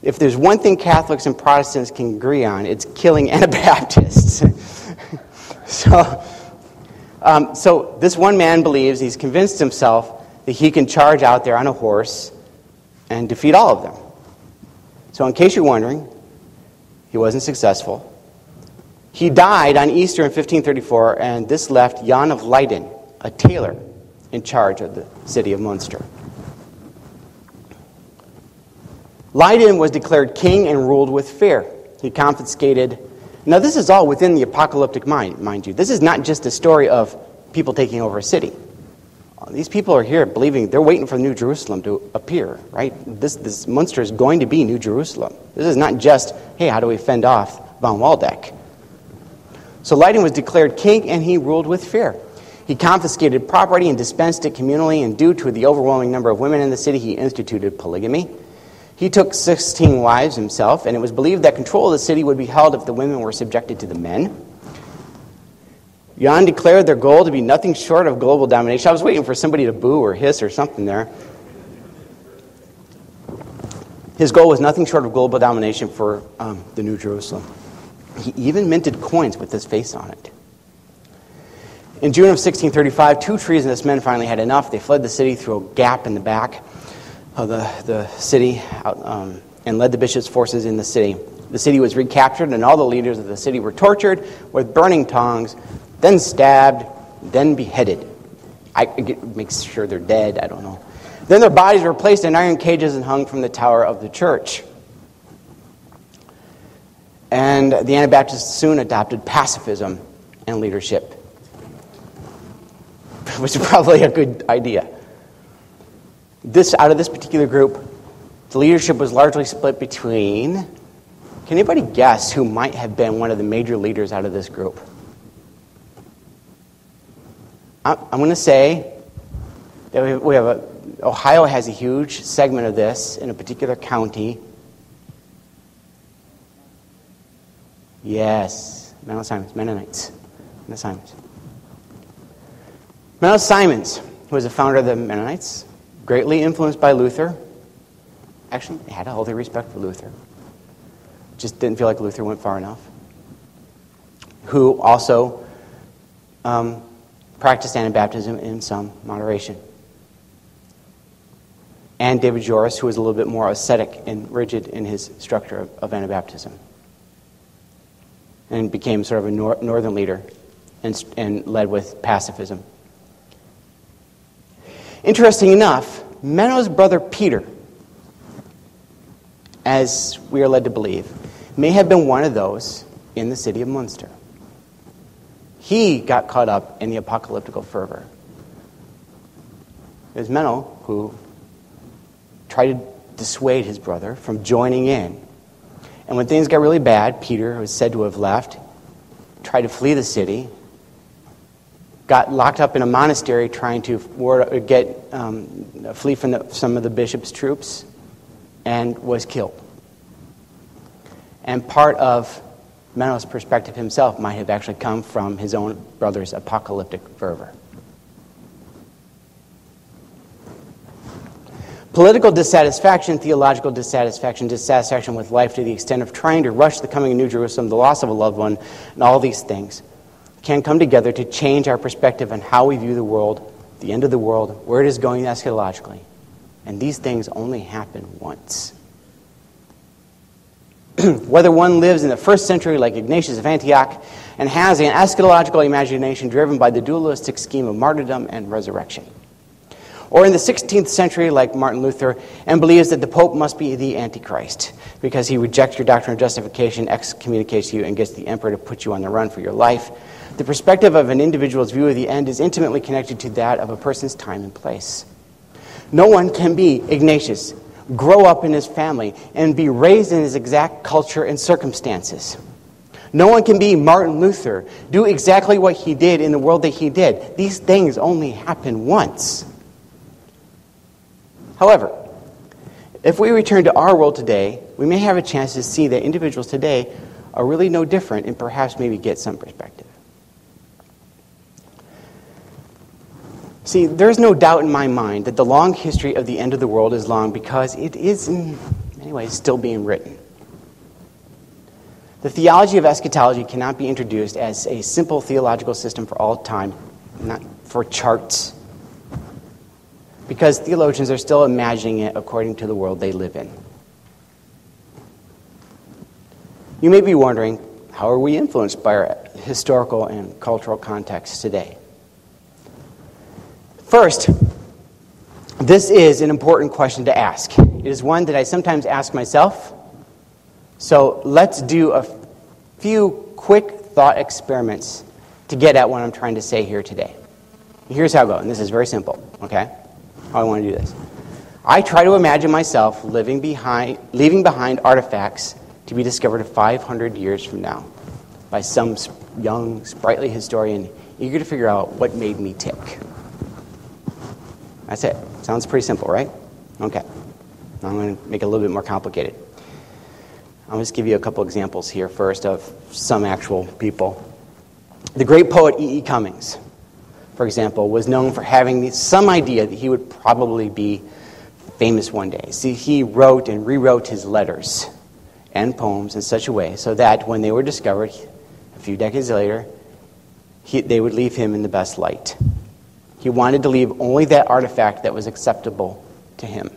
if there's one thing Catholics and Protestants can agree on, it's killing Anabaptists. So this one man believes, he's convinced himself that he can charge out there on a horse and defeat all of them. So in case you're wondering, he wasn't successful. He died on Easter in 1534, and this left Jan of Leiden, a tailor, in charge of the city of Munster. Leiden was declared king and ruled with fear. He confiscated... Now this is all within the apocalyptic mind you. This is not just a story of people taking over a city. These people are here believing, they're waiting for New Jerusalem to appear, right? This Munster is going to be New Jerusalem. This is not just, hey, how do we fend off von Waldeck? So Leiden was declared king, and he ruled with fear. He confiscated property and dispensed it communally, and due to the overwhelming number of women in the city, he instituted polygamy. He took 16 wives himself, and it was believed that control of the city would be held if the women were subjected to the men. Jan declared their goal to be nothing short of global domination. I was waiting for somebody to boo or hiss or something there. His goal was nothing short of global domination for the New Jerusalem. He even minted coins with his face on it. In June of 1635, two treasonous men finally had enough. They fled the city through a gap in the back of the city and led the bishop's forces in the city. The city was recaptured, and all the leaders of the city were tortured with burning tongs, then stabbed, then beheaded. Make sure they're dead, I don't know. Then their bodies were placed in iron cages and hung from the tower of the church. And the Anabaptists soon adopted pacifism and leadership, which is probably a good idea. Out of this particular group, the leadership was largely split between... Can anybody guess who might have been one of the major leaders out of this group? I'm going to say that Ohio has a huge segment of this in a particular county. Yes, Mennonites. Menno Simons, who was a founder of the Mennonites, greatly influenced by Luther. Actually, he had a healthy respect for Luther. Just didn't feel like Luther went far enough. Who also practiced Anabaptism in some moderation. And David Joris, who was a little bit more ascetic and rigid in his structure of Anabaptism. And became sort of a northern leader and led with pacifism. Interesting enough, Menno's brother Peter, as we are led to believe, may have been one of those in the city of Munster. He got caught up in the apocalyptical fervor. It was Menno who tried to dissuade his brother from joining in. And when things got really bad, Peter, who was said to have left, tried to flee the city, got locked up in a monastery trying to flee from some of the bishop's troops, and was killed. And part of Menno's perspective himself might have actually come from his own brother's apocalyptic fervor. Political dissatisfaction, theological dissatisfaction, dissatisfaction with life to the extent of trying to rush the coming of New Jerusalem, the loss of a loved one, and all these things can come together to change our perspective on how we view the world, the end of the world, where it is going eschatologically. And these things only happen once. Whether one lives in the first century like Ignatius of Antioch and has an eschatological imagination driven by the dualistic scheme of martyrdom and resurrection, Or in the 16th century, like Martin Luther, and believes that the Pope must be the Antichrist because he rejects your doctrine of justification, excommunicates you, and gets the emperor to put you on the run for your life. The perspective of an individual's view of the end is intimately connected to that of a person's time and place. No one can be Ignatius, grow up in his family, and be raised in his exact culture and circumstances. No one can be Martin Luther, do exactly what he did in the world that he did. These things only happen once. However, if we return to our world today, we may have a chance to see that individuals today are really no different and perhaps maybe get some perspective. See, there's no doubt in my mind that the long history of the end of the world is long because it is, in many ways, still being written. The theology of eschatology cannot be introduced as a simple theological system for all time, not for charts, because theologians are still imagining it according to the world they live in. You may be wondering, how are we influenced by our historical and cultural context today? First, this is an important question to ask. It is one that I sometimes ask myself. So let's do a few quick thought experiments to get at what I'm trying to say here today. Here's how I go, and this is very simple, okay? How I want to do this. I try to imagine myself leaving behind artifacts to be discovered 500 years from now by some young, sprightly historian eager to figure out what made me tick. That's it. Sounds pretty simple, right? Okay. Now I'm going to make it a little bit more complicated. I'll just give you a couple examples here first of some actual people. The great poet E.E. Cummings, for example, was known for having some idea that he would probably be famous one day. See, he wrote and rewrote his letters and poems in such a way so that when they were discovered a few decades later, they would leave him in the best light. He wanted to leave only that artifact that was acceptable to him.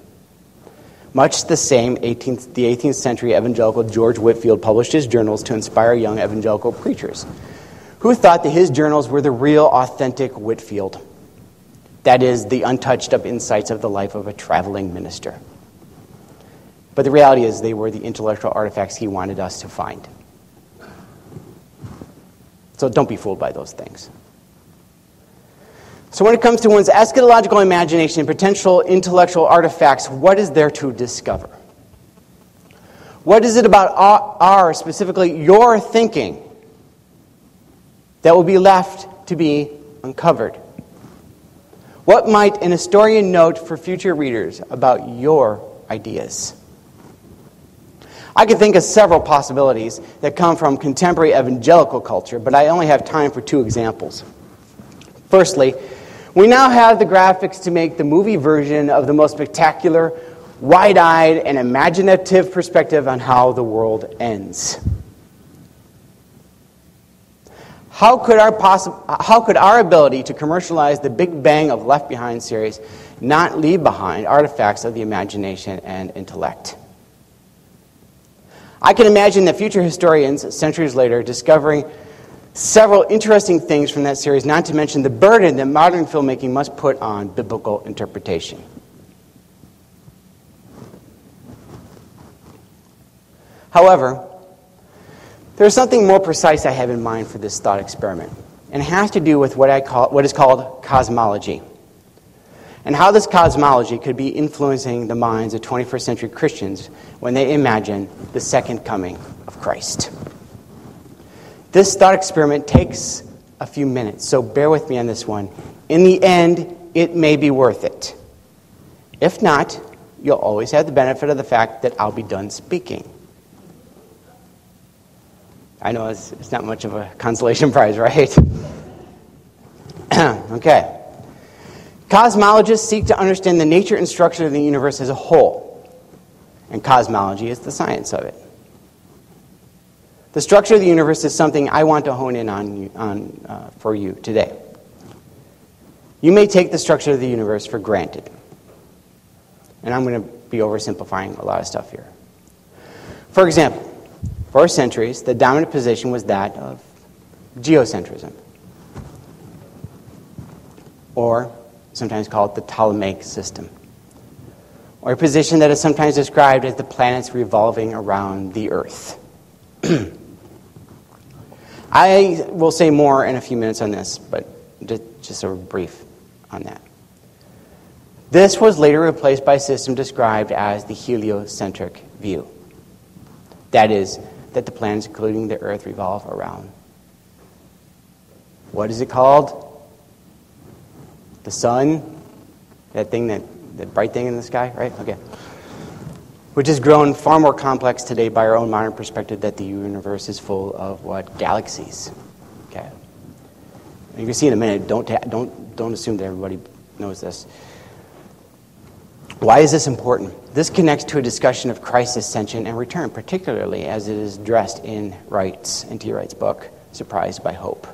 Much the same, the 18th century evangelical George Whitefield published his journals to inspire young evangelical preachers who thought that his journals were the real, authentic Whitefield. That is, the untouched up insights of the life of a traveling minister. But the reality is they were the intellectual artifacts he wanted us to find. So don't be fooled by those things. So when it comes to one's eschatological imagination and potential intellectual artifacts, what is there to discover? What is it about our, specifically your thinking, that will be left to be uncovered? What might an historian note for future readers about your ideas? I could think of several possibilities that come from contemporary evangelical culture, but I only have time for two examples. Firstly, we now have the graphics to make the movie version of the most spectacular, wide-eyed, and imaginative perspective on how the world ends. How could our ability to commercialize the Big Bang of Left Behind series not leave behind artifacts of the imagination and intellect? I can imagine that future historians, centuries later, discovering several interesting things from that series, not to mention the burden that modern filmmaking must put on biblical interpretation. However, there's something more precise I have in mind for this thought experiment, and it has to do with what is called cosmology, and how this cosmology could be influencing the minds of 21st century Christians when they imagine the second coming of Christ. This thought experiment takes a few minutes, so bear with me on this one. In the end, it may be worth it. If not, you'll always have the benefit of the fact that I'll be done speaking. I know it's not much of a consolation prize, right? Okay. Cosmologists seek to understand the nature and structure of the universe as a whole, and cosmology is the science of it. The structure of the universe is something I want to hone in on for you today. You may take the structure of the universe for granted. And I'm going to be oversimplifying a lot of stuff here. For example, for centuries, the dominant position was that of geocentrism, or sometimes called the Ptolemaic system, or a position that is sometimes described as the planets revolving around the Earth. I will say more in a few minutes on this, but just sort of brief on that. This was later replaced by a system described as the heliocentric view. That is, that the planets, including the Earth, revolve around. What is it called? The sun? That bright thing in the sky, right? Okay. Which has grown far more complex today by our own modern perspective that the universe is full of what? Galaxies. Okay. You can see in a minute. Don't assume that everybody knows this. Why is this important? This connects to a discussion of Christ's ascension and return, particularly as it is addressed in N.T. Wright's book, Surprised by Hope.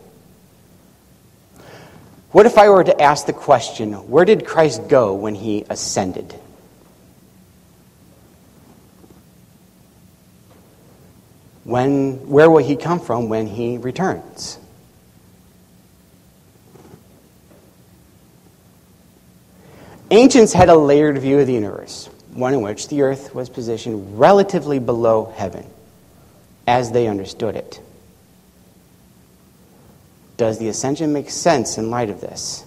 What if I were to ask the question, where did Christ go when he ascended? Where will he come from when he returns? Ancients had a layered view of the universe, one in which the earth was positioned relatively below heaven, as they understood it. Does the ascension make sense in light of this?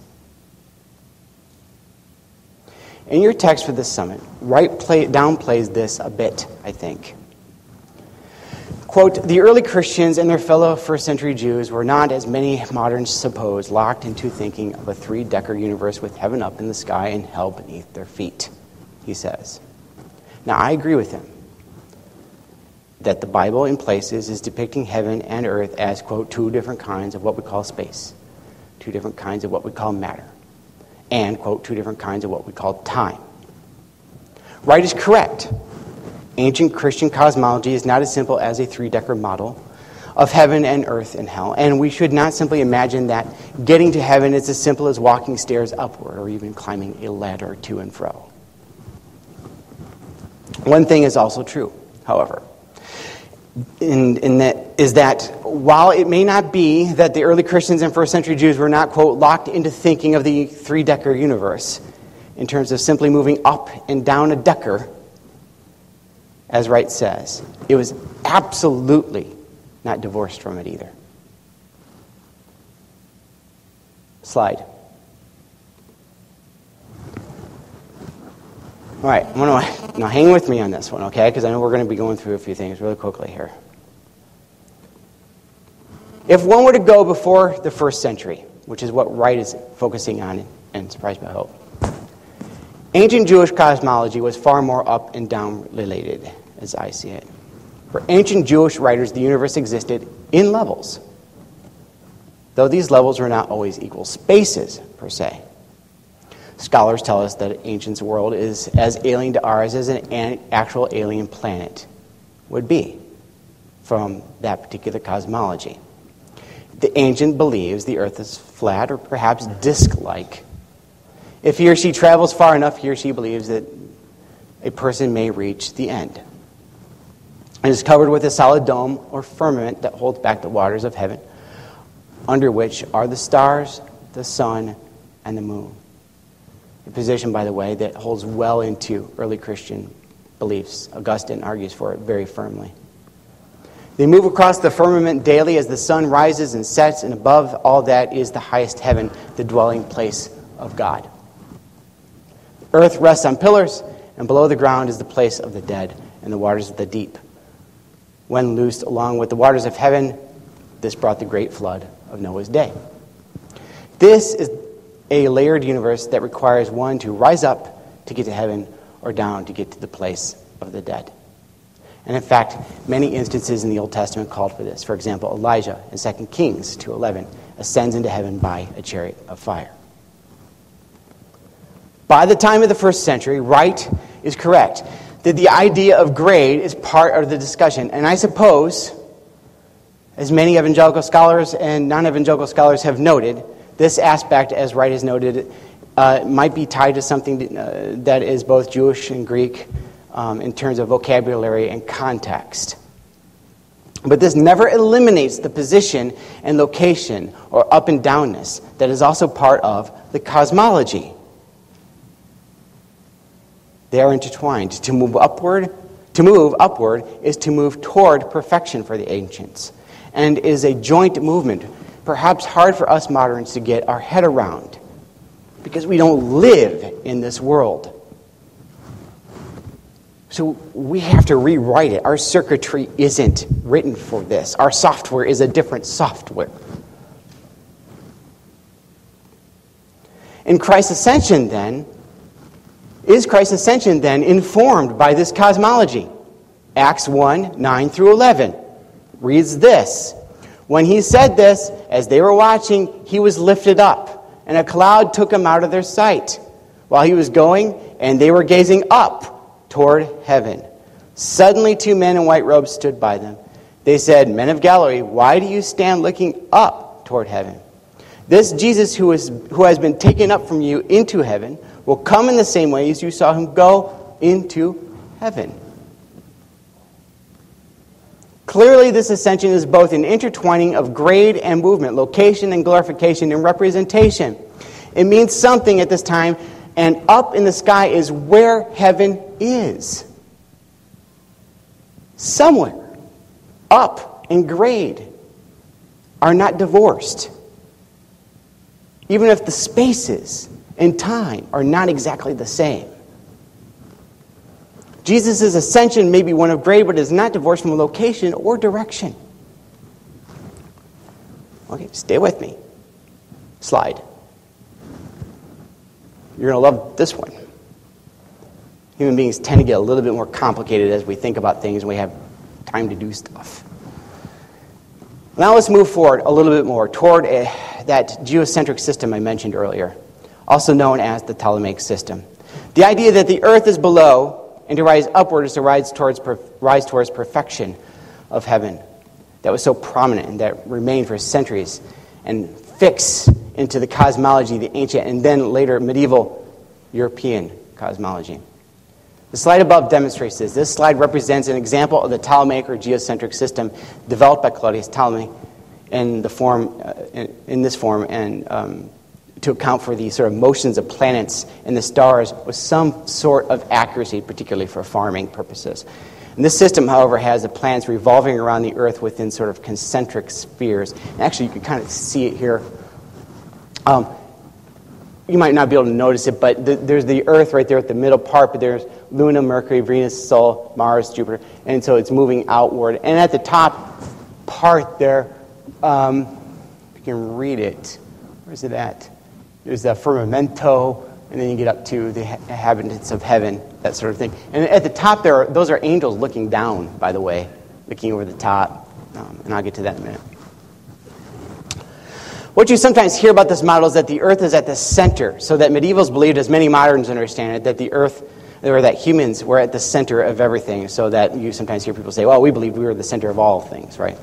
In your text for this summit, Wright downplays this a bit, I think. Quote, the early Christians and their fellow first-century Jews were not, as many moderns suppose, locked into thinking of a three-decker universe with heaven up in the sky and hell beneath their feet, he says. Now, I agree with him that the Bible in places is depicting heaven and earth as, quote, two different kinds of what we call space, two different kinds of what we call matter, and, quote, two different kinds of what we call time. Wright is correct. Ancient Christian cosmology is not as simple as a three-decker model of heaven and earth and hell, and we should not simply imagine that getting to heaven is as simple as walking stairs upward or even climbing a ladder to and fro. One thing is also true, however, is that while it may not be that the early Christians and first-century Jews were not, quote, locked into thinking of the three-decker universe in terms of simply moving up and down a decker, as Wright says, it was absolutely not divorced from it either. Slide. All right, now hang with me on this one, okay? Because I know we're going to be going through a few things really quickly here. If one were to go before the first century, which is what Wright is focusing on in Surprised by Hope, ancient Jewish cosmology was far more up and down related, as I see it. For ancient Jewish writers, the universe existed in levels, though these levels were not always equal spaces, per se. Scholars tell us that ancient's world is as alien to ours as an actual alien planet would be from that particular cosmology. The ancient believes the earth is flat or perhaps disc-like. If he or she travels far enough, he or she believes that a person may reach the end. It is covered with a solid dome or firmament that holds back the waters of heaven, under which are the stars, the sun, and the moon. A position, by the way, that holds well into early Christian beliefs. Augustine argues for it very firmly. They move across the firmament daily as the sun rises and sets, and above all that is the highest heaven, the dwelling place of God. The earth rests on pillars, and below the ground is the place of the dead and the waters of the deep. When loosed along with the waters of heaven, this brought the great flood of Noah's day. This is a layered universe that requires one to rise up to get to heaven or down to get to the place of the dead. And in fact, many instances in the Old Testament called for this. For example, Elijah in 2 Kings 2:11 ascends into heaven by a chariot of fire. By the time of the first century, Wright is correct that the idea of grade is part of the discussion. And I suppose, as many evangelical scholars and non-evangelical scholars have noted, this aspect, as Wright has noted, might be tied to something that is both Jewish and Greek in terms of vocabulary and context. But this never eliminates the position and location or up and downness that is also part of the cosmology They are intertwined. To move upward is to move toward perfection for the ancients, and is a joint movement, perhaps hard for us moderns to get our head around, because we don't live in this world. So we have to rewrite it. Our circuitry isn't written for this. Our software is a different software. In Christ's ascension, then, is Christ's ascension then informed by this cosmology? Acts 1, 9 through 11 reads this. When he said this, as they were watching, he was lifted up, and a cloud took him out of their sight. While he was going, and they were gazing up toward heaven. Suddenly 2 men in white robes stood by them. They said, Men of Galilee, why do you stand looking up toward heaven? This Jesus who has been taken up from you into heaven will come in the same way as you saw him go into heaven. Clearly, this ascension is both an intertwining of grade and movement, location and glorification and representation. It means something at this time, and up in the sky is where heaven is. Somewhere, up and grade are not divorced, even if the spaces and time are not exactly the same. Jesus' ascension may be one of grade, but is not divorced from location or direction. Okay, stay with me. Slide. You're going to love this one. Human beings tend to get a little bit more complicated as we think about things and we have time to do stuff. Now let's move forward a little bit more toward that geocentric system I mentioned earlier, also known as the Ptolemaic system. The idea that the earth is below and to rise upward is to rise towards perfection of heaven. That was so prominent and that remained for centuries and fixed into the cosmology, the ancient and then later medieval European cosmology. The slide above demonstrates this. This slide represents an example of the Ptolemaic or geocentric system developed by Claudius Ptolemy in this form, and to account for the sort of motions of planets and the stars with some sort of accuracy, particularly for farming purposes. And this system, however, has the planets revolving around the Earth within sort of concentric spheres. And actually, you can kind of see it here. You might not be able to notice it, but there's the Earth right there at the middle part, but there's Luna, Mercury, Venus, Sol, Mars, Jupiter, and so it's moving outward. And at the top part there, you can read it. Where's it at? There's the firmamento, and then you get up to the inhabitants of heaven, that sort of thing. And at the top there, those are angels looking down, by the way, looking over the top. And I'll get to that in a minute. What you sometimes hear about this model is that the earth is at the center, so that medievals believed, as many moderns understand it, that the earth, or that humans were at the center of everything, so that you sometimes hear people say, well, we believed we were the center of all things, right?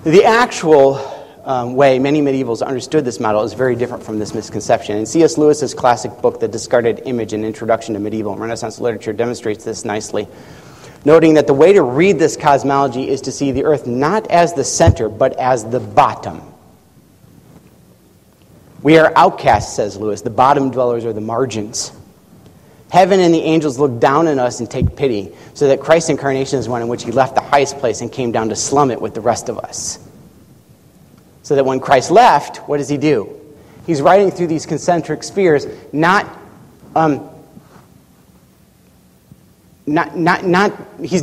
The actual way many medievals understood this model is very different from this misconception. And C.S. Lewis's classic book, The Discarded Image, An Introduction to Medieval and Renaissance Literature, demonstrates this nicely, noting that the way to read this cosmology is to see the earth not as the center, but as the bottom. We are outcasts, says Lewis. The bottom dwellers are the margins. Heaven and the angels look down on us and take pity, so that Christ's incarnation is one in which he left the highest place and came down to slum it with the rest of us. So that when Christ left, what does he do? He's riding through these concentric spheres, he's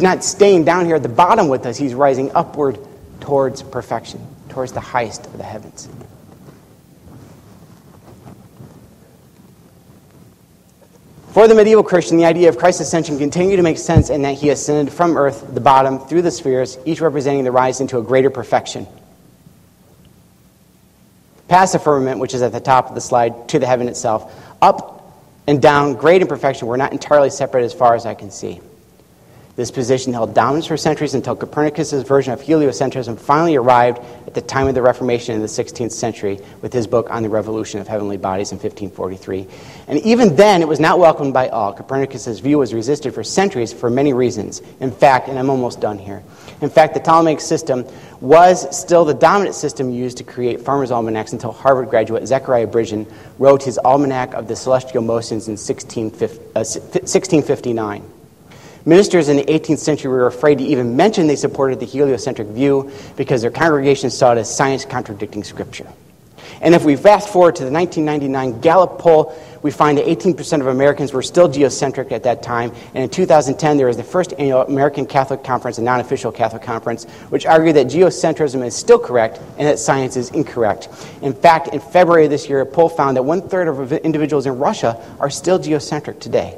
not staying down here at the bottom with us. He's rising upward towards perfection, towards the highest of the heavens. For the medieval Christian, the idea of Christ's ascension continued to make sense in that he ascended from earth, the bottom, through the spheres, each representing the rise into a greater perfection. Past the firmament, which is at the top of the slide, to the heaven itself, up and down, grade and perfection were not entirely separate as far as I can see. This position held dominance for centuries until Copernicus' version of heliocentrism finally arrived at the time of the Reformation in the 16th century with his book on the revolution of heavenly bodies in 1543. And even then, it was not welcomed by all. Copernicus' view was resisted for centuries for many reasons. In fact, and I'm almost done here, in fact, the Ptolemaic system was still the dominant system used to create farmers' almanacs until Harvard graduate Zechariah Bridgen wrote his Almanac of the Celestial Motions in 1659. Ministers in the 18th century were afraid to even mention they supported the heliocentric view because their congregations saw it as science contradicting Scripture. And if we fast forward to the 1999 Gallup poll, we find that 18% of Americans were still geocentric at that time. And in 2010, there was the first annual American Catholic Conference, a non-official Catholic conference, which argued that geocentrism is still correct and that science is incorrect. In fact, in February of this year, a poll found that 1/3 of individuals in Russia are still geocentric today.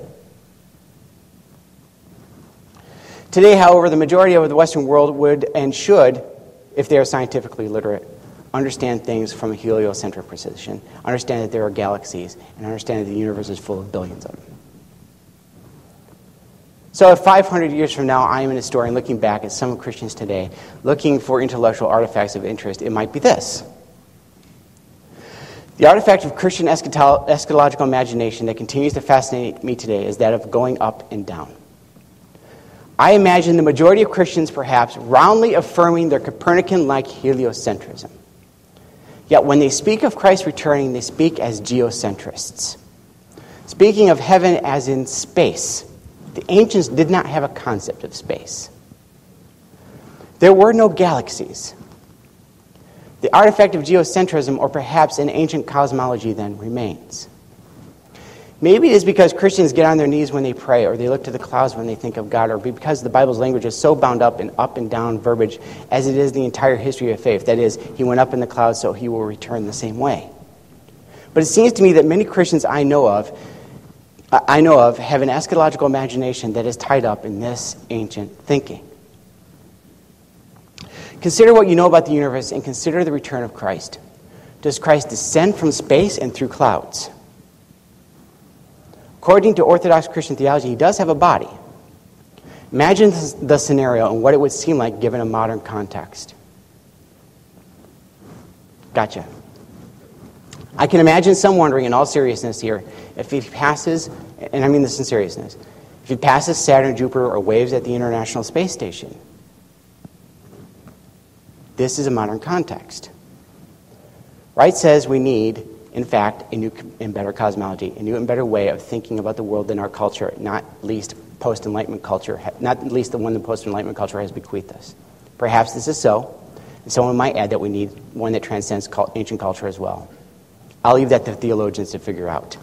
Today, however, the majority of the Western world would and should, if they are scientifically literate, understand things from a heliocentric position, understand that there are galaxies, and understand that the universe is full of billions of them. So if 500 years from now I am an historian looking back at some Christians today, looking for intellectual artifacts of interest, it might be this. The artifact of Christian eschatological imagination that continues to fascinate me today is that of going up and down. I imagine the majority of Christians perhaps roundly affirming their Copernican-like heliocentrism. Yet when they speak of Christ returning, they speak as geocentrists. Speaking of heaven as in space, the ancients did not have a concept of space. There were no galaxies. The artifact of geocentrism, or perhaps an ancient cosmology, then remains. Maybe it is because Christians get on their knees when they pray, or they look to the clouds when they think of God, or because the Bible's language is so bound up in up and down verbiage as it is the entire history of faith. That is, he went up in the clouds, so he will return the same way. But it seems to me that many Christians I know of have an eschatological imagination that is tied up in this ancient thinking. Consider what you know about the universe and consider the return of Christ. Does Christ descend from space and through clouds? According to Orthodox Christian theology, he does have a body. Imagine the scenario and what it would seem like given a modern context. Gotcha. I can imagine some wondering, in all seriousness here, if he passes, and I mean this in seriousness, if he passes Saturn, Jupiter, or waves at the International Space Station. This is a modern context. Wright says we need, in fact, a new and better cosmology, a new and better way of thinking about the world than our culture, not least post-Enlightenment culture, not least the one the post-Enlightenment culture has bequeathed us. Perhaps this is so, and someone might add that we need one that transcends ancient culture as well. I'll leave that to theologians to figure out.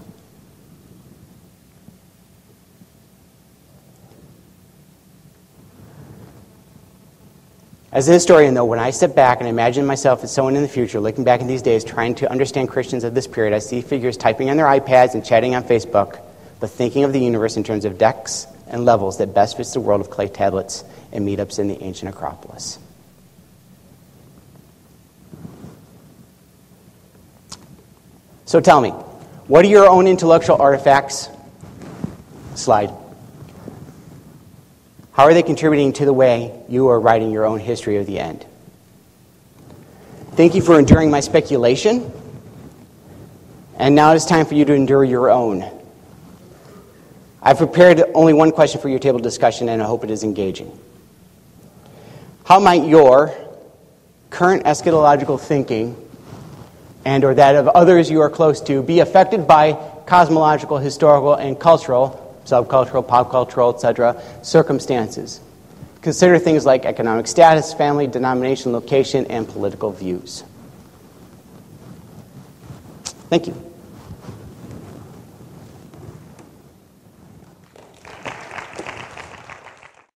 As a historian, though, when I step back and imagine myself as someone in the future, looking back in these days, trying to understand Christians of this period, I see figures typing on their iPads and chatting on Facebook, but thinking of the universe in terms of decks and levels that best fits the world of clay tablets and meetups in the ancient Acropolis. So tell me, what are your own intellectual artifacts? Slide. How are they contributing to the way you are writing your own history of the end? Thank you for enduring my speculation. And now it's time for you to endure your own. I've prepared only one question for your table discussion, and I hope it is engaging. How might your current eschatological thinking and or that of others you are close to be affected by cosmological, historical, and cultural, subcultural, pop cultural, etc., circumstances? Consider things like economic status, family, denomination, location, and political views. Thank you.